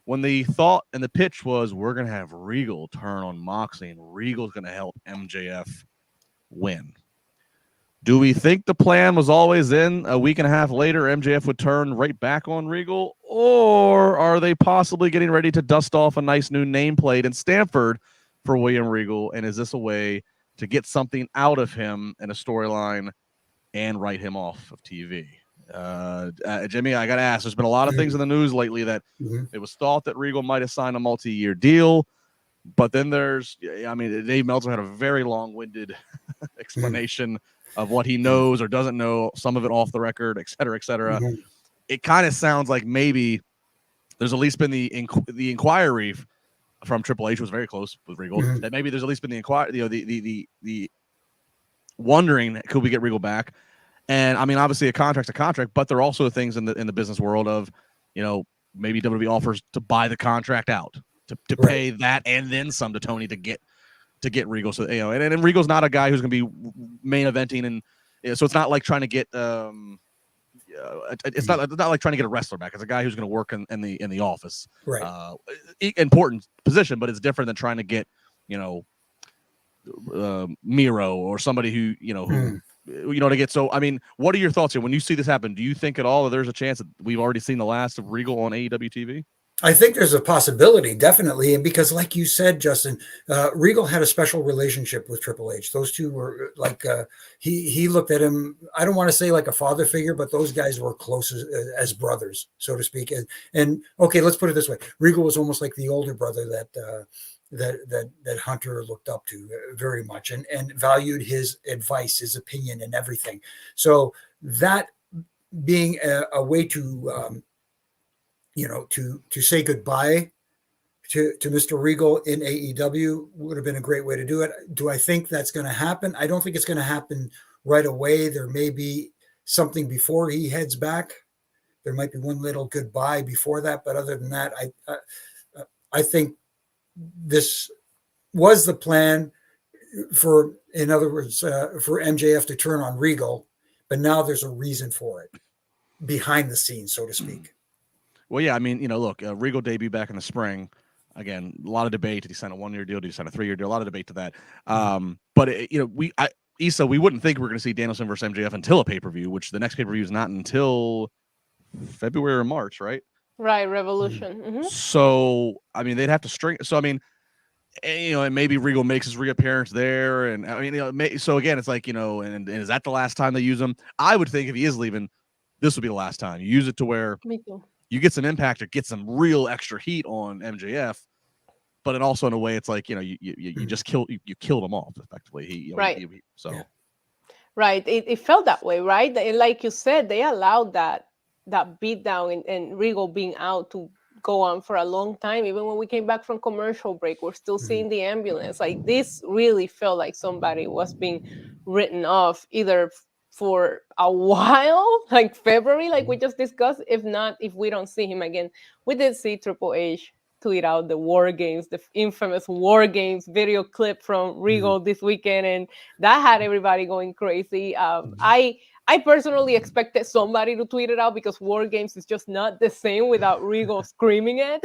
When the thought and the pitch was, we're gonna have Regal turn on Moxley, and Regal's gonna help MJF win. Do we think the plan was always in a week and a half later, MJF would turn right back on Regal? Or are they possibly getting ready to dust off a nice new nameplate in Stamford for William Regal? And is this a way to get something out of him in a storyline and write him off of TV? Jimmy, I got to ask, there's been a lot of things in the news lately that it was thought that Regal might have signed a multi-year deal. But then Dave Meltzer had a very long-winded explanation of what he knows or doesn't know, some of it off the record, et cetera, et cetera. It kind of sounds like maybe there's at least been the inquiry from Triple H was very close with Regal. That maybe there's at least been the inquiry, the wondering, could we get Regal back? And I mean, obviously a contract's a contract, but there are also things in the business world of, maybe WWE offers to buy the contract out to pay that and then some to Tony to get Regal. So and Regal's not a guy who's going to be main eventing, and so it's not like trying to get it's not like trying to get a wrestler back. It's a guy who's going to work in the office. Right. Important position, but it's different than trying to get Miro or somebody who to get. So I mean, what are your thoughts here when you see this happen? Do you think at all that there's a chance that we've already seen the last of Regal on AEW TV? I think there's a possibility, definitely. And because like you said, Justin, Regal had a special relationship with Triple H. Those two were like, he looked at him, I don't want to say like a father figure, but those guys were close as brothers, so to speak. And okay, let's put it this way. Regal was almost like the older brother that Hunter looked up to very much and valued his advice, his opinion and everything. So that being a way to, to say goodbye to Mr. Regal in AEW would have been a great way to do it. Do I think that's going to happen? I don't think it's going to happen right away. There may be something before he heads back. There might be one little goodbye before that. But other than that, I think this was the plan in other words, for MJF to turn on Regal. But now there's a reason for it behind the scenes, so to speak. Well, yeah, I mean, look, Regal debut back in the spring. Again, a lot of debate. Did he sign a 1-year deal? Did he sign a 3-year deal? A lot of debate to that. But Issa, we wouldn't think we're going to see Danielson versus MJF until a pay-per-view, which the next pay-per-view is not until February or March, right? Right, Revolution. So, I mean, they'd have to string. So, I mean, and maybe Regal makes his reappearance there, and I mean, so again, it's like and is that the last time they use him? I would think if he is leaving, this would be the last time. You use it to where. Me too. You get some impact or get some real extra heat on MJF, but it also in a way it's like you just killed him off effectively. Right. It felt that way, right? And like you said, they allowed that beat down and Regal being out to go on for a long time. Even when we came back from commercial break, we're still seeing the ambulance. Like this really felt like somebody was being written off either for a while, like February, like we just discussed. If not, if we don't see him again. We did see Triple H tweet out the War Games, the infamous War Games video clip from Regal this weekend, and that had everybody going crazy. I personally expected somebody to tweet it out because War Games is just not the same without Regal screaming it.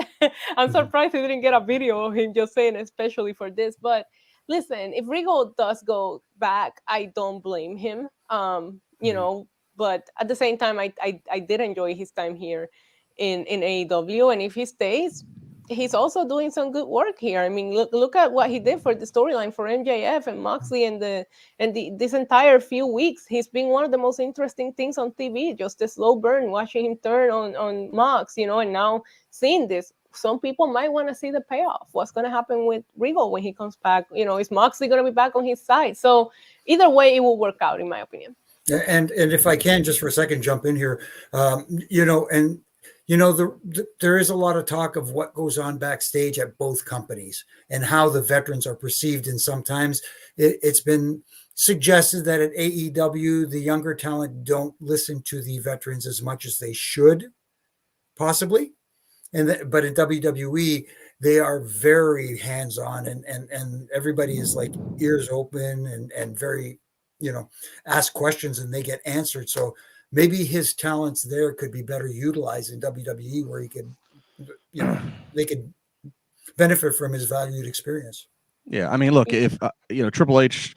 I'm surprised he didn't get a video of him just saying, especially for this. But listen, if Regal does go back, I don't blame him. You know, but at the same time, I did enjoy his time here in AEW, and if he stays, he's also doing some good work here. I mean, look at what he did for the storyline for MJF and Moxley and this entire few weeks. He's been one of the most interesting things on TV. Just a slow burn, watching him turn on Mox, you know, and now seeing this. Some people might want to see the payoff. What's going to happen with Regal when he comes back? You know, is Moxley going to be back on his side? So either way, it will work out, in my opinion. And if I can just for a second jump in here, you know, and you know, there is a lot of talk of what goes on backstage at both companies and how the veterans are perceived. And sometimes it's been suggested that at AEW, the younger talent don't listen to the veterans as much as they should, possibly. But in WWE, they are very hands-on and everybody is like ears open and very, you know, ask questions and they get answered. So maybe his talents there could be better utilized in WWE where he could, you know, they could benefit from his valued experience. Yeah. I mean, look, if, you know, Triple H,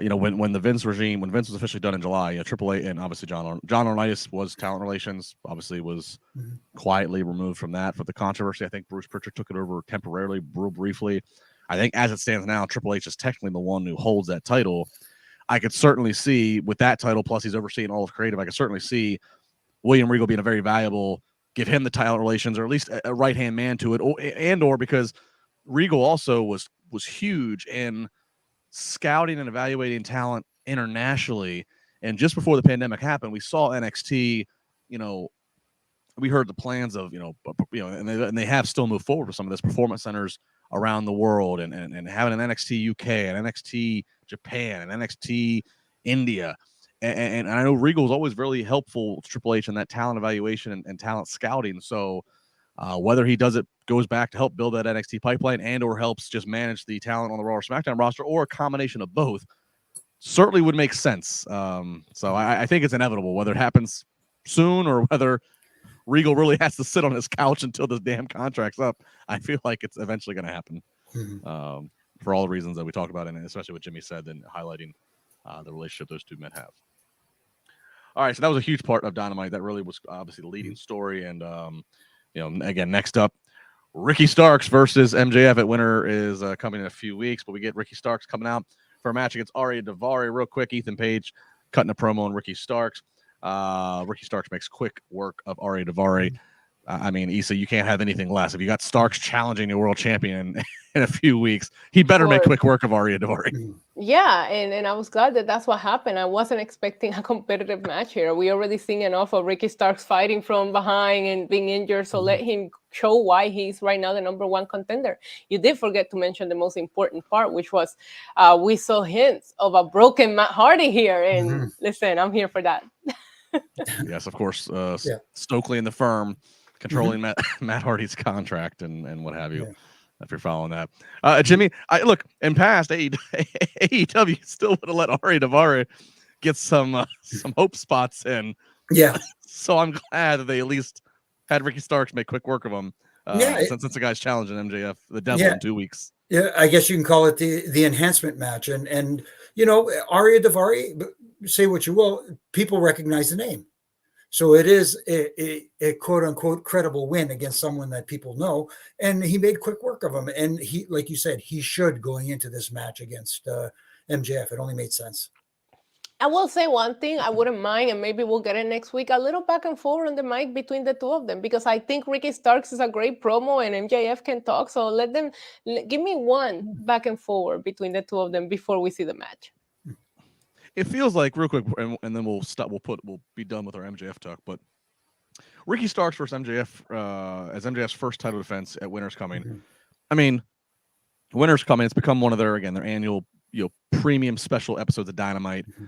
you know, when the Vince regime, when Vince was officially done in July, you know, Triple H and obviously John Laurinaitis was talent relations, obviously was quietly removed from that for the controversy. I think Bruce Pritchard took it over temporarily, real briefly. I think as it stands now, Triple H is technically the one who holds that title. I could certainly see with that title, plus he's overseeing all of creative, I could certainly see William Regal being a very valuable, give him the talent relations or at least a right-hand man to it, or because Regal also was huge in scouting and evaluating talent internationally. And just before the pandemic happened, we saw NXT, you know, we heard the plans of, you know, and they have still moved forward with some of this performance centers around the world and having an NXT UK and NXT Japan and NXT India. And I know Regal is always really helpful to Triple H in that talent evaluation and talent scouting. So whether he goes back to help build that NXT pipeline and or helps just manage the talent on the Raw or SmackDown roster or a combination of both, certainly would make sense. So I think it's inevitable, whether it happens soon or whether Regal really has to sit on his couch until this damn contract's up. I feel like it's eventually going to happen for all the reasons that we talked about, and especially what Jimmy said and highlighting the relationship those two men have. All right, so that was a huge part of Dynamite. That really was obviously the leading story. And, you know, again, next up, Ricky Starks versus MJF at Winter is coming in a few weeks, but we get Ricky Starks coming out for a match against Arya Daivari. Real quick, Ethan Page cutting a promo on Ricky Starks. Ricky Starks makes quick work of Arya Daivari. I mean, Issa, you can't have anything less. If you got Starks challenging your world champion in a few weeks, he better make quick work of Arya Daivari. Yeah, and I was glad that that's what happened. I wasn't expecting a competitive match here. We already seen enough of Ricky Starks fighting from behind and being injured, so let him show why he's right now the #1 contender. You did forget to mention the most important part, which was we saw hints of a broken Matt Hardy here. And listen, I'm here for that. Yes, of course. Stokely and the firm controlling Matt Hardy's contract and what have you. If you're following that, Jimmy, look, in past AEW still would have let Arya Daivari get some hope spots in. Yeah. So I'm glad that they at least had Ricky Starks make quick work of him. Since the guy's challenging MJF, the devil, in 2 weeks. Yeah, I guess you can call it the enhancement match. And you know, Arya Daivari, say what you will, people recognize the name. So it is a quote unquote credible win against someone that people know. And he made quick work of him. And he, like you said, he should going into this match against MJF. It only made sense. I will say one thing, I wouldn't mind, and maybe we'll get it next week, a little back and forth on the mic between the two of them, because I think Ricky Starks is a great promo and MJF can talk. So give me one back and forward between the two of them before we see the match. it feels like real quick, and then we'll stop. We'll be done with our MJF talk. But Ricky Starks versus MJF as MJF's first title defense at Winter's Coming. Mm-hmm. I mean, Winter's Coming. It's become one of their annual premium special episodes of Dynamite. Mm-hmm.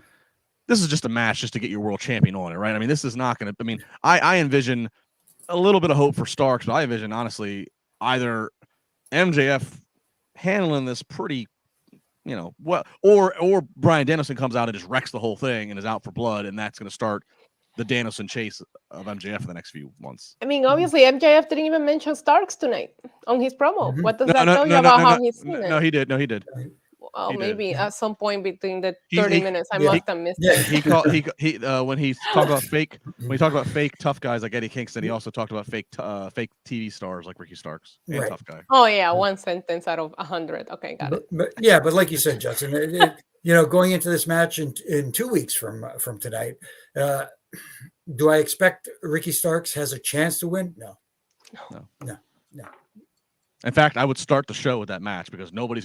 This is just a match just to get your world champion on it, right? I mean, this is not going to. I mean, I envision a little bit of hope for Starks, but I envision honestly either MJF handling this pretty, or Bryan Danielson comes out and just wrecks the whole thing and is out for blood, and that's going to start the Danielson chase of MJF in the next few months. I mean, obviously, MJF didn't even mention Starks tonight on his promo. Mm-hmm. What does that tell you about how he's seen it? No, he did. No, he did. Well, he maybe did. at some point between the 30 minutes, I must have missed it. He when he talked about fake, tough guys like Eddie Kingston, he also talked about fake TV stars like Ricky Starks and Right. tough guy. Oh yeah, one sentence out of 100. Okay, got it. But like you said, Justin, going into this match in 2 weeks from tonight, do I expect Ricky Starks has a chance to win? No. In fact, I would start the show with that match because nobody's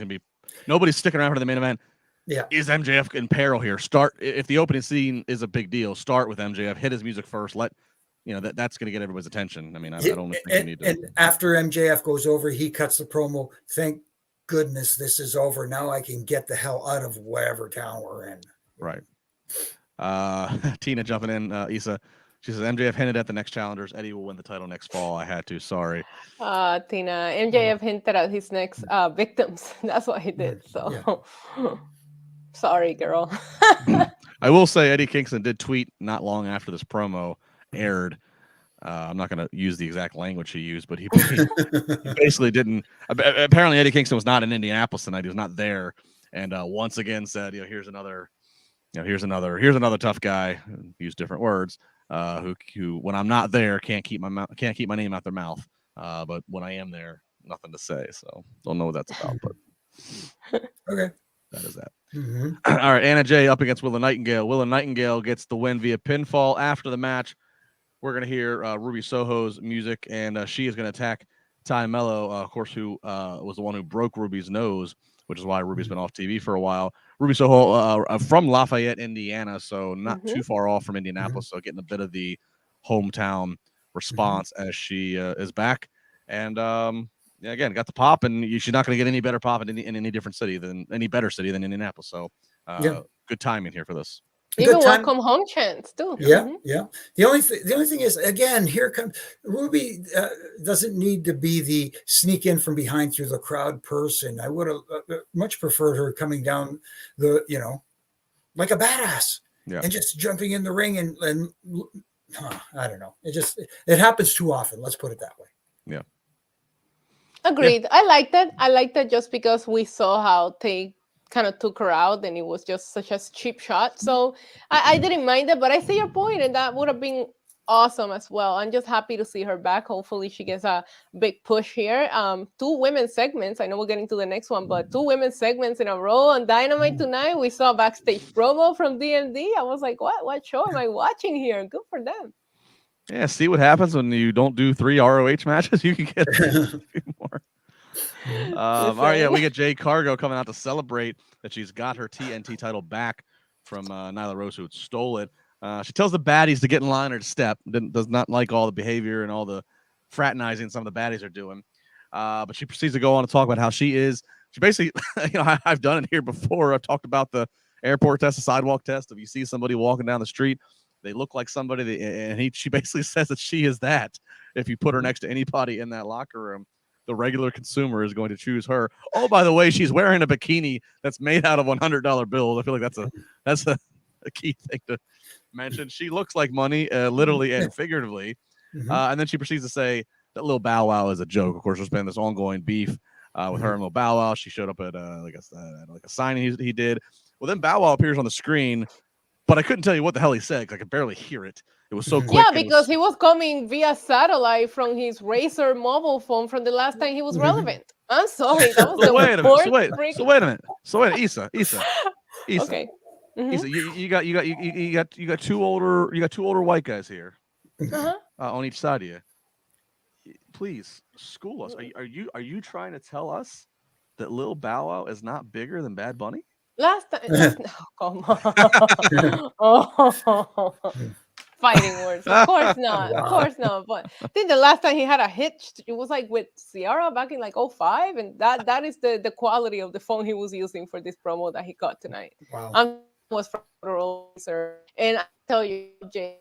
sticking around for the main event. Yeah. Is MJF in peril here? Start if the opening scene is a big deal. Start with MJF. Hit his music first. That's going to get everybody's attention. I mean, I don't think you need to. And after MJF goes over, he cuts the promo. Thank goodness this is over. Now I can get the hell out of whatever town we're in. Right. Tina jumping in. Issa. She says MJF hinted at the next challengers. Eddie will win the title next fall. I had to. Sorry. Tina. MJF hinted at his next victims. That's what he did. So sorry, girl. I will say Eddie Kingston did tweet not long after this promo aired. I'm not going to use the exact language he used, but he basically didn't. Apparently, Eddie Kingston was not in Indianapolis tonight. He was not there, and once again said, here's another tough guy. Use different words. Who when I'm not there can't keep my name out their mouth. But when I am there, nothing to say. So don't know what that's about. But okay, that is that. Mm-hmm. All right, Anna Jay up against Willow Nightingale. Willow Nightingale gets the win via pinfall. After the match, we're gonna hear Ruby Soho's music, and she is gonna attack Ty Mello, of course, who was the one who broke Ruby's nose, which is why Ruby's been off TV for a while. Ruby Soho from Lafayette, Indiana, so not too far off from Indianapolis, so getting a bit of the hometown response as she is back. And again, got the pop, and she's not going to get any better pop in any different city than Indianapolis. So good timing here for this. Even welcome home chance too. Yeah. The only thing is, again, here comes Ruby. Doesn't need to be the sneak in from behind through the crowd person. I would have much preferred her coming down like a badass and just jumping in the ring and I don't know. It happens too often. Let's put it that way. Yeah. Agreed. Yeah. I liked that just because we saw how they kind of took her out and it was just such a cheap shot. So I didn't mind it, but I see your point, and that would have been awesome as well. I'm just happy to see her back. Hopefully she gets a big push here. 2 women's segments. I know we're getting to the next one, but 2 women's segments in a row on Dynamite tonight. We saw a backstage promo from DMD. I was like, what show am I watching here? Good for them. Yeah, see what happens when you don't do 3 ROH matches. You can get a few more. All right, yeah, we get Jade Cargo coming out to celebrate that she's got her TNT title back from Nyla Rose, who stole it. She tells the baddies to get in line or to step. Does not like all the behavior and all the fraternizing some of the baddies are doing. But she proceeds to go on to talk about how she basically, I've done it here before. I've talked about the airport test, the sidewalk test. If you see somebody walking down the street, they look like somebody, she basically says that she is that. If you put her next to anybody in that locker room, the regular consumer is going to choose her. Oh, by the way, she's wearing a bikini that's made out of $100 bills. I feel like that's a key thing to mention. She looks like money, literally and figuratively. And then she proceeds to say that Lil Bow Wow is a joke. Of course, there's been this ongoing beef with her and Lil Bow Wow. She showed up at like a signing he did. Well, then Bow Wow appears on the screen, but I couldn't tell you what the hell he said because I could barely hear it. It was so quick. Yeah, because he was coming via satellite from his Razr mobile phone from the last time he was relevant. I'm sorry. That was wait a minute. So wait, Issa. Okay. Issa, you got two older white guys here on each side of you. Please school us. Are you trying to tell us that Lil Bow Wow is not bigger than Bad Bunny? Last time, come on. Oh, fighting words. Of course not. Of Wow. course not. But I think the last time he had a hit, it was like with Ciara back in like 05. And that is the quality of the phone he was using for this promo that he got tonight. Wow. Was from Roller, and I tell you, Jay,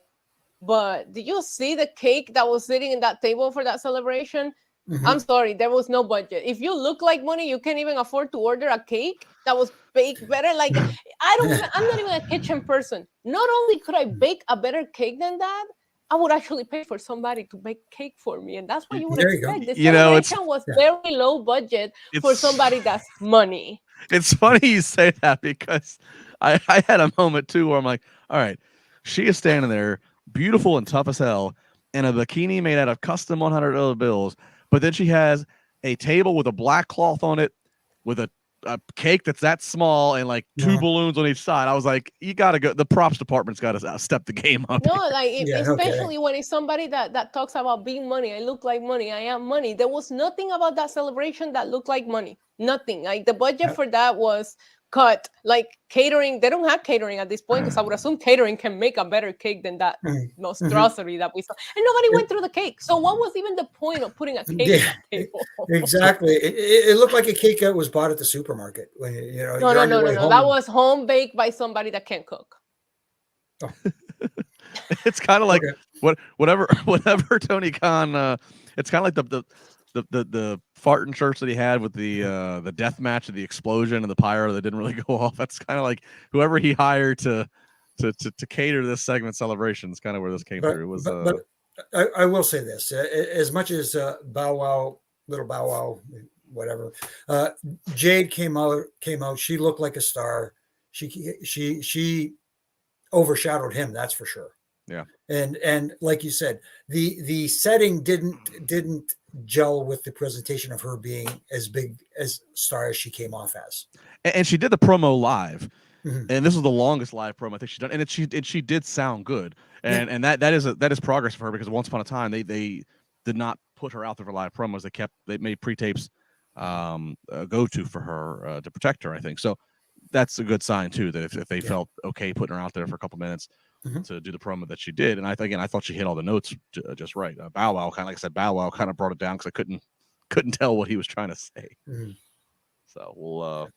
but did you see the cake that was sitting in that table for that celebration? Mhm. I'm sorry, there was no budget. If you look like money, you can't even afford to order a cake that was baked better. Like I'm not even a kitchen person. Not only could I bake a better cake than that, I would actually pay for somebody to bake cake for me. And that's what you would There you go. expect. The You know, celebration was very low budget for it's somebody that's money. it's funny you say that because I had a moment too where I'm like, all right, she is standing there, beautiful and tough as hell, in a bikini made out of custom $100 bills. But then she has a table with a black cloth on it, with a cake that's that small and like two balloons on each side. I was like, you got to go. The props department's got to step the game up. No, like especially okay. when it's somebody that talks about being money. I look like money. I am money. There was nothing about that celebration that looked like money. Nothing. Like the budget for that was cut. Like catering, they don't have catering at this point because I would assume catering can make a better cake than that monstrosity that we saw. And nobody went through the cake. So what was even the point of putting a cake on that table? Exactly. It looked like a cake that was bought at the supermarket. When No. That was home baked by somebody that can't cook. Oh. It's kind of like whatever Tony Khan. It's kind of like the farting church that he had with the death match of the explosion and the pyro that didn't really go off. That's kind of like whoever he hired to cater this segment celebration is kind of where this came through. It was, but I will say this: as much as Bow Wow, little Bow Wow, whatever, Jade came out. She looked like a star. She overshadowed him. That's for sure. Yeah. And like you said, the setting didn't gel with the presentation of her being as big as star as she came off as. And she did the promo live, and this was the longest live promo I think she's done, and she did sound good, and that is progress for her, because once upon a time they did not put her out there for live promos. They made pre-tapes go to for her to protect her, I think. So that's a good sign too, that if they felt okay putting her out there for a couple minutes to do the promo that she did. And I thought she hit all the notes just right. Bow Wow, kind of like I said, Bow Wow kind of brought it down because I couldn't tell what he was trying to say. So we'll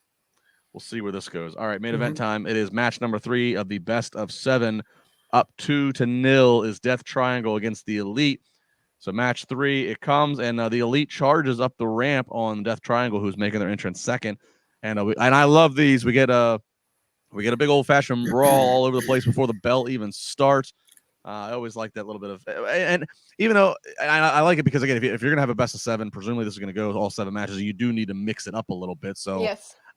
see where this goes. All right, main event time. It is match number 3 of the best of 7. Up 2-0 is Death Triangle against the Elite. So match 3, it comes, and the Elite charges up the ramp on Death Triangle, who's making their entrance second. And I love these. We get a big old-fashioned brawl all over the place before the bell even starts. I always like that little bit of, and even though I like it because, again, if you're going to have a best of 7, presumably this is going to go all 7 matches. You do need to mix it up a little bit. So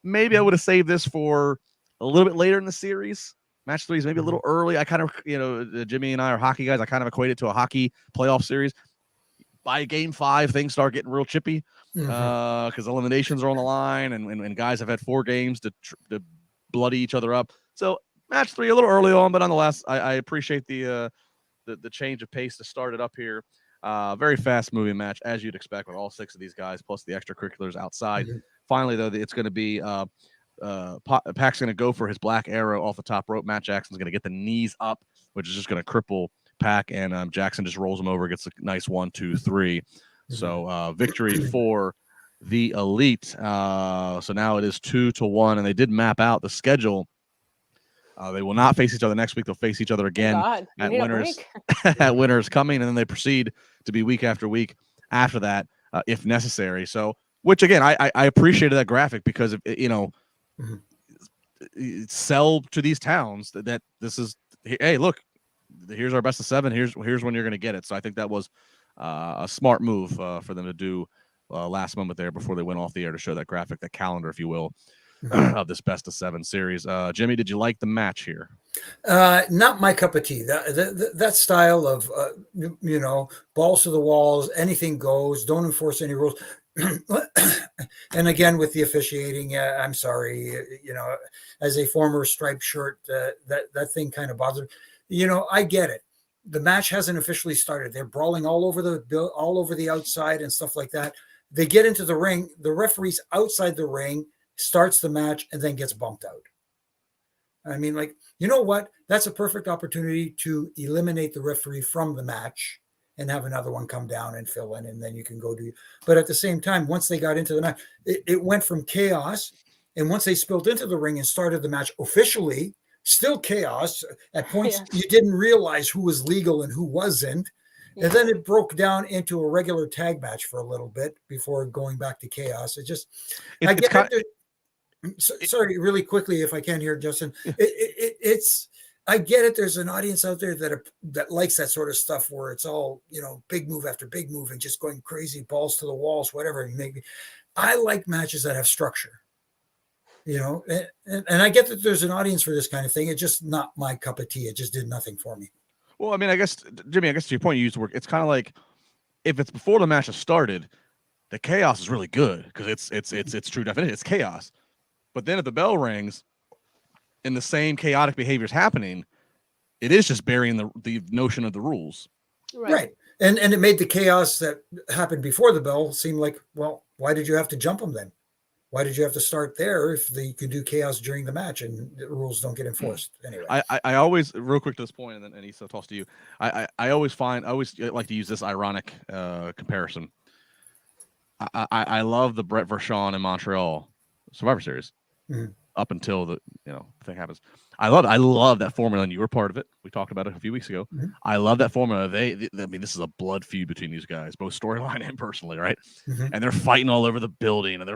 maybe I would have saved this for a little bit later in the series. Match 3 is maybe a little early. I kind of, Jimmy and I are hockey guys. I kind of equate it to a hockey playoff series. By game 5, things start getting real chippy because eliminations are on the line, and guys have had 4 games to bloody each other up. So match 3 a little early on, but nonetheless, I appreciate the change of pace to start it up here. Very fast moving match, as you'd expect with all 6 of these guys, plus the extracurriculars outside. Finally, though, it's going to be Pac's going to go for his black arrow off the top rope. Matt Jackson's going to get the knees up, which is just going to cripple Pac, and Jackson just rolls him over, gets a nice 1, 2, 3. So victory for the Elite. So now it is 2-1, and they did map out the schedule. They will not face each other next week. They'll face each other again at Winners at Winners coming, and then they proceed to be week after week after that, if necessary. So, which again, I appreciated that graphic because sell to these towns that this is, hey, look, here's our best of 7. Here's when you're going to get it. So I think that was a smart move for them to do last moment there before they went off the air to show that graphic, that calendar, if you will, of this best of 7 series. Jimmy, did you like the match here? Not my cup of tea. That style of balls to the walls, anything goes, don't enforce any rules. And again, with the officiating, I'm sorry, as a former striped shirt, that thing kind of bothers me. I get it. The match hasn't officially started. They're brawling all over the outside and stuff like that. They get into the ring. The referee's outside the ring, starts the match, and then gets bumped out. I mean, like, you know what? That's a perfect opportunity to eliminate the referee from the match and have another one come down and fill in, and then you can go do. But at the same time, once they got into the match, it went from chaos. And once they spilled into the ring and started the match officially, still chaos. At points, you didn't realize who was legal and who wasn't. And then it broke down into a regular tag match for a little bit before going back to chaos. Sorry, really quickly, if I can hear Justin, I get it. There's an audience out there that likes that sort of stuff where it's all, big move after big move and just going crazy, balls to the walls, whatever. I like matches that have structure, and I get that there's an audience for this kind of thing. It's just not my cup of tea. It just did nothing for me. Well, I mean, I guess, Jimmy, to your point, you used to work. It's kind of like if it's before the match has started, the chaos is really good because it's true definition. It's chaos. But then if the bell rings and the same chaotic behavior is happening, it is just burying the notion of the rules. Right. And it made the chaos that happened before the bell seem like, well, why did you have to jump them then? Why did you have to start there if you could do chaos during the match and the rules don't get enforced? Anyway, I always, real quick to this point, and then Issa, toss to you. I always like to use this ironic comparison. I love the Brett Vershawn in Montreal Survivor Series. Mm-hmm. Up until the thing happens. I love that formula, and you were part of it. We talked about it a few weeks ago. Mm-hmm. I love that formula. I mean, this is a blood feud between these guys, both storyline and personally, right? Mm-hmm. And they're fighting all over the building, and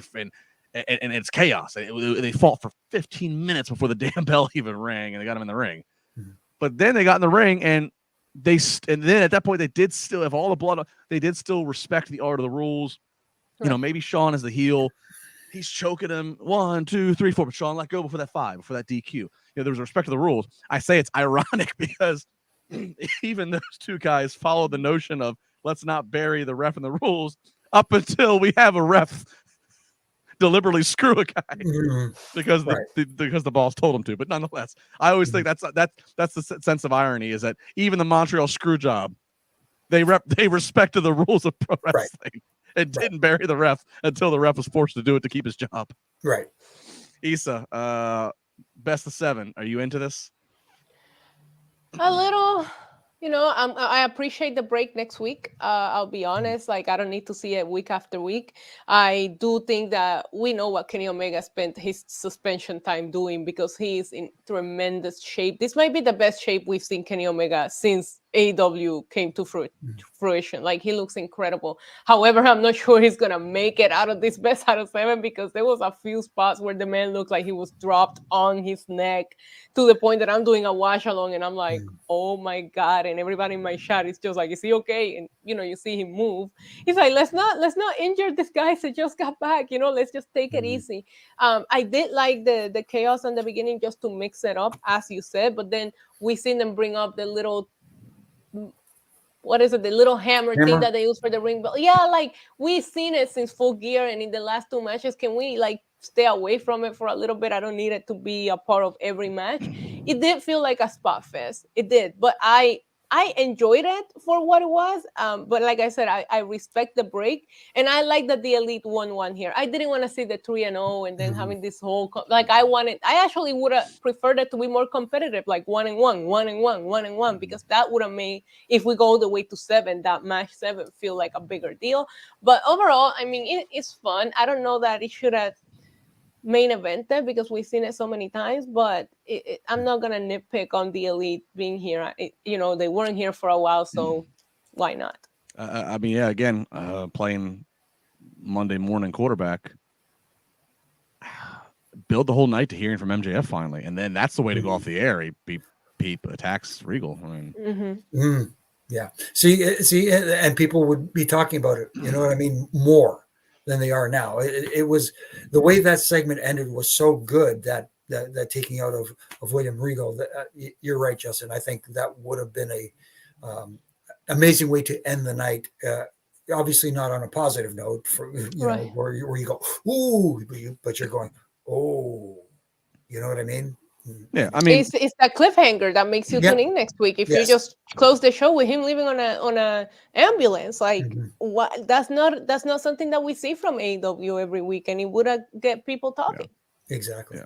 it's chaos. They fought for 15 minutes before the damn bell even rang, and they got them in the ring. Mm-hmm. But then they got in the ring, and then at that point they did still have all the blood. They did still respect the art of the rules. Right. Maybe Shawn is the heel. He's choking him 1, 2, 3, 4, but Shawn let go before that 5, before that DQ. There was respect to the rules. I say it's ironic because even those two guys follow the notion of let's not bury the ref in the rules up until we have a ref deliberately screw a guy because the boss told him to. But nonetheless, I always think that's the sense of irony is that even the Montreal screw job, they respected the rules of pro wrestling. Right. And didn't bury the ref until the ref was forced to do it to keep his job. Right. Issa, best of 7. Are you into this? A little. I appreciate the break next week. I'll be honest. Like, I don't need to see it week after week. I do think that we know what Kenny Omega spent his suspension time doing because he's in tremendous shape. This might be the best shape we've seen Kenny Omega since AEW came to fruition. Like, he looks incredible. However, I'm not sure he's going to make it out of this best out of 7 because there was a few spots where the man looked like he was dropped on his neck to the point that I'm doing a watch along and I'm like, oh my God. And everybody in my chat is just like, is he okay? And, you see him move. He's like, let's not injure this guy that just got back. Let's just take it easy. I did like the chaos in the beginning just to mix it up, as you said, but then we seen them bring up the little, what is it? The little hammer thing that they use for the ring bell. Yeah, like we've seen it since Full Gear and in the last 2 matches. Can we stay away from it for a little bit? I don't need it to be a part of every match. It did feel like a spot fest. It did, but I enjoyed it for what it was. But like I said, I respect the break, and I like that the Elite won here. I didn't want to see the 3-0 and then having this whole I actually would have preferred it to be more competitive, like 1-1, 1-1, 1-1, because that would have made, if we go all the way to 7, that match 7 feel like a bigger deal. But overall, I mean, it's fun. I don't know that it should have main evented because we've seen it so many times, but I'm not gonna nitpick on the Elite being here. They weren't here for a while, so why not? I mean, yeah, again, playing Monday morning quarterback, build the whole night to hearing from MJF finally, and then that's the way to go off the air. He attacks Regal. I mean, yeah. See, and people would be talking about it. You know what I mean? More than they are now. It was the way that segment ended was so good that taking out of William Regal. You're right, Justin. I think that would have been a amazing way to end the night. Obviously, not on a positive note. For where you go, ooh, but you're going, oh, you know what I mean? Yeah, I mean, it's that cliffhanger that makes you tune in next week. If you just close the show with him living on a ambulance, like what? That's not something that we see from AEW every week, and it would get people talking. Yeah. Exactly.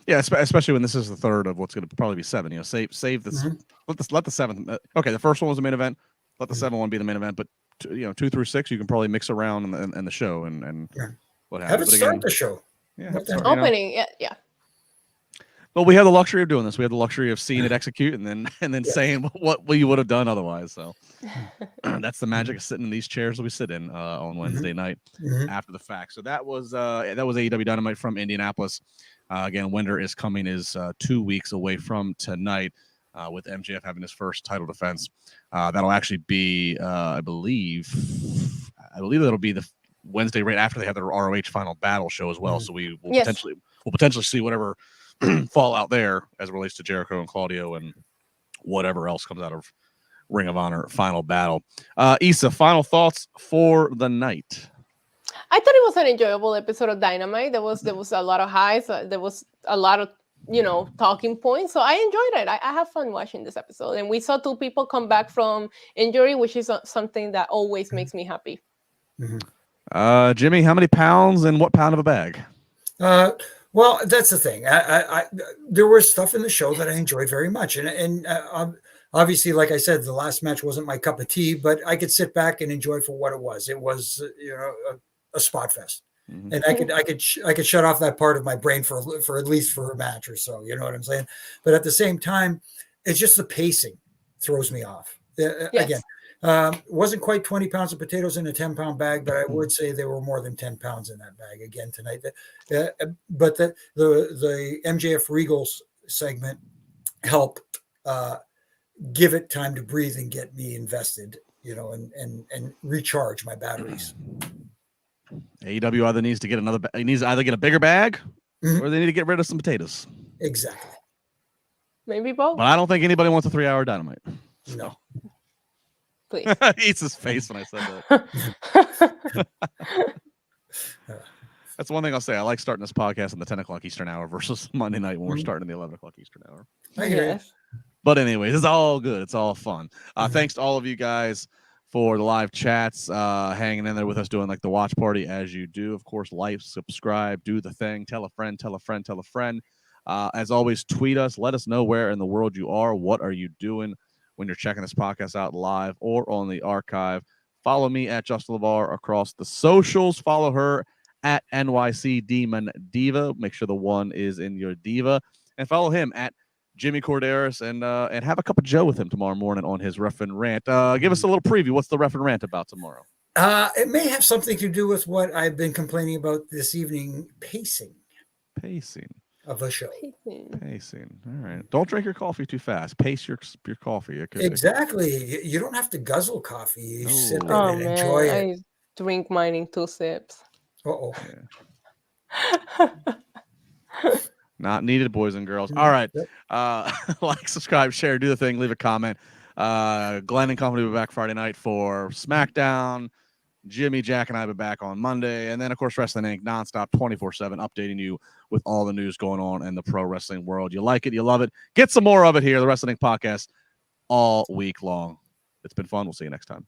Yeah, especially when this is the third of what's going to probably be 7. You know, save this. Let the 7th. Okay, the first one was the main event. Let the 7th one be the main event. But 2 through 6, you can probably mix around in the show and what happens. Have it start the show. Yeah, opening. Yeah. Well, we have the luxury of doing this. We have the luxury of seeing it execute and then saying what we would have done otherwise. So that's the magic of sitting in these chairs that we sit in on Wednesday night after the fact. So that was AEW Dynamite from Indianapolis. Again, Winder is 2 weeks away from tonight with MJF having his first title defense. That'll actually be, I believe that'll be the Wednesday right after they have their ROH Final Battle show as well. So we will potentially see whatever fallout there as it relates to Jericho and Claudio and whatever else comes out of Ring of Honor Final Battle. Issa, final thoughts for the night. I thought it was an enjoyable episode of Dynamite. There was a lot of highs. There was a lot of talking points. So I enjoyed it. I have fun watching this episode. And we saw 2 people come back from injury, which is something that always makes me happy. Jimmy, how many pounds and what pound of a bag? Well, that's the thing. There was stuff in the show that I enjoyed very much, and obviously, like I said, the last match wasn't my cup of tea, but I could sit back and enjoy it for what it was. It was, a spot fest, and I could shut off that part of my brain for at least for a match or so. You know what I'm saying? But at the same time, it's just the pacing throws me off. Again. Wasn't quite 20 pounds of potatoes in a 10-pound bag, but I would say there were more than 10 pounds in that bag again tonight. But the MJF Regals segment helped give it time to breathe and get me invested, and recharge my batteries. AEW either needs to get either get a bigger bag or they need to get rid of some potatoes. Exactly. Maybe both. But I don't think anybody wants a 3-hour Dynamite. No. Please. Eats his face when I said that. That's one thing I'll say. I like starting this podcast in the 10 o'clock Eastern hour versus Monday night when we're starting in the 11 o'clock Eastern hour. Yes. But anyways, it's all good. It's all fun. Thanks to all of you guys for the live chats, hanging in there with us, doing like the watch party as you do. Of course, like, subscribe, do the thing, tell a friend, tell a friend, tell a friend. As always, tweet us. Let us know where in the world you are. What are you doing when you're checking this podcast out live or on the archive? Follow me at Justin LaBar across the socials. Follow her at NYC Demon Diva. Make sure the 1 is in your diva. And follow him at Jimmy Korderas and have a cup of Joe with him tomorrow morning on his Ref and Rant. Give us a little preview. What's the Ref and Rant about tomorrow? It may have something to do with what I've been complaining about this evening, pacing of a show. Pacing. All right. Don't drink your coffee too fast. Pace your coffee. Exactly. You don't have to guzzle coffee. You sit there and enjoy it. I drink mine in 2 sips. Uh-oh. Yeah. Not needed, boys and girls. All right. Like, subscribe, share, do the thing, leave a comment. Glenn and company will be back Friday night for SmackDown. Jimmy, Jack, and I will be back on Monday. And then, of course, Wrestling Inc. nonstop 24/7, updating you with all the news going on in the pro wrestling world. You like it, you love it. Get some more of it here, the Wrestling Inc. podcast, all week long. It's been fun. We'll see you next time.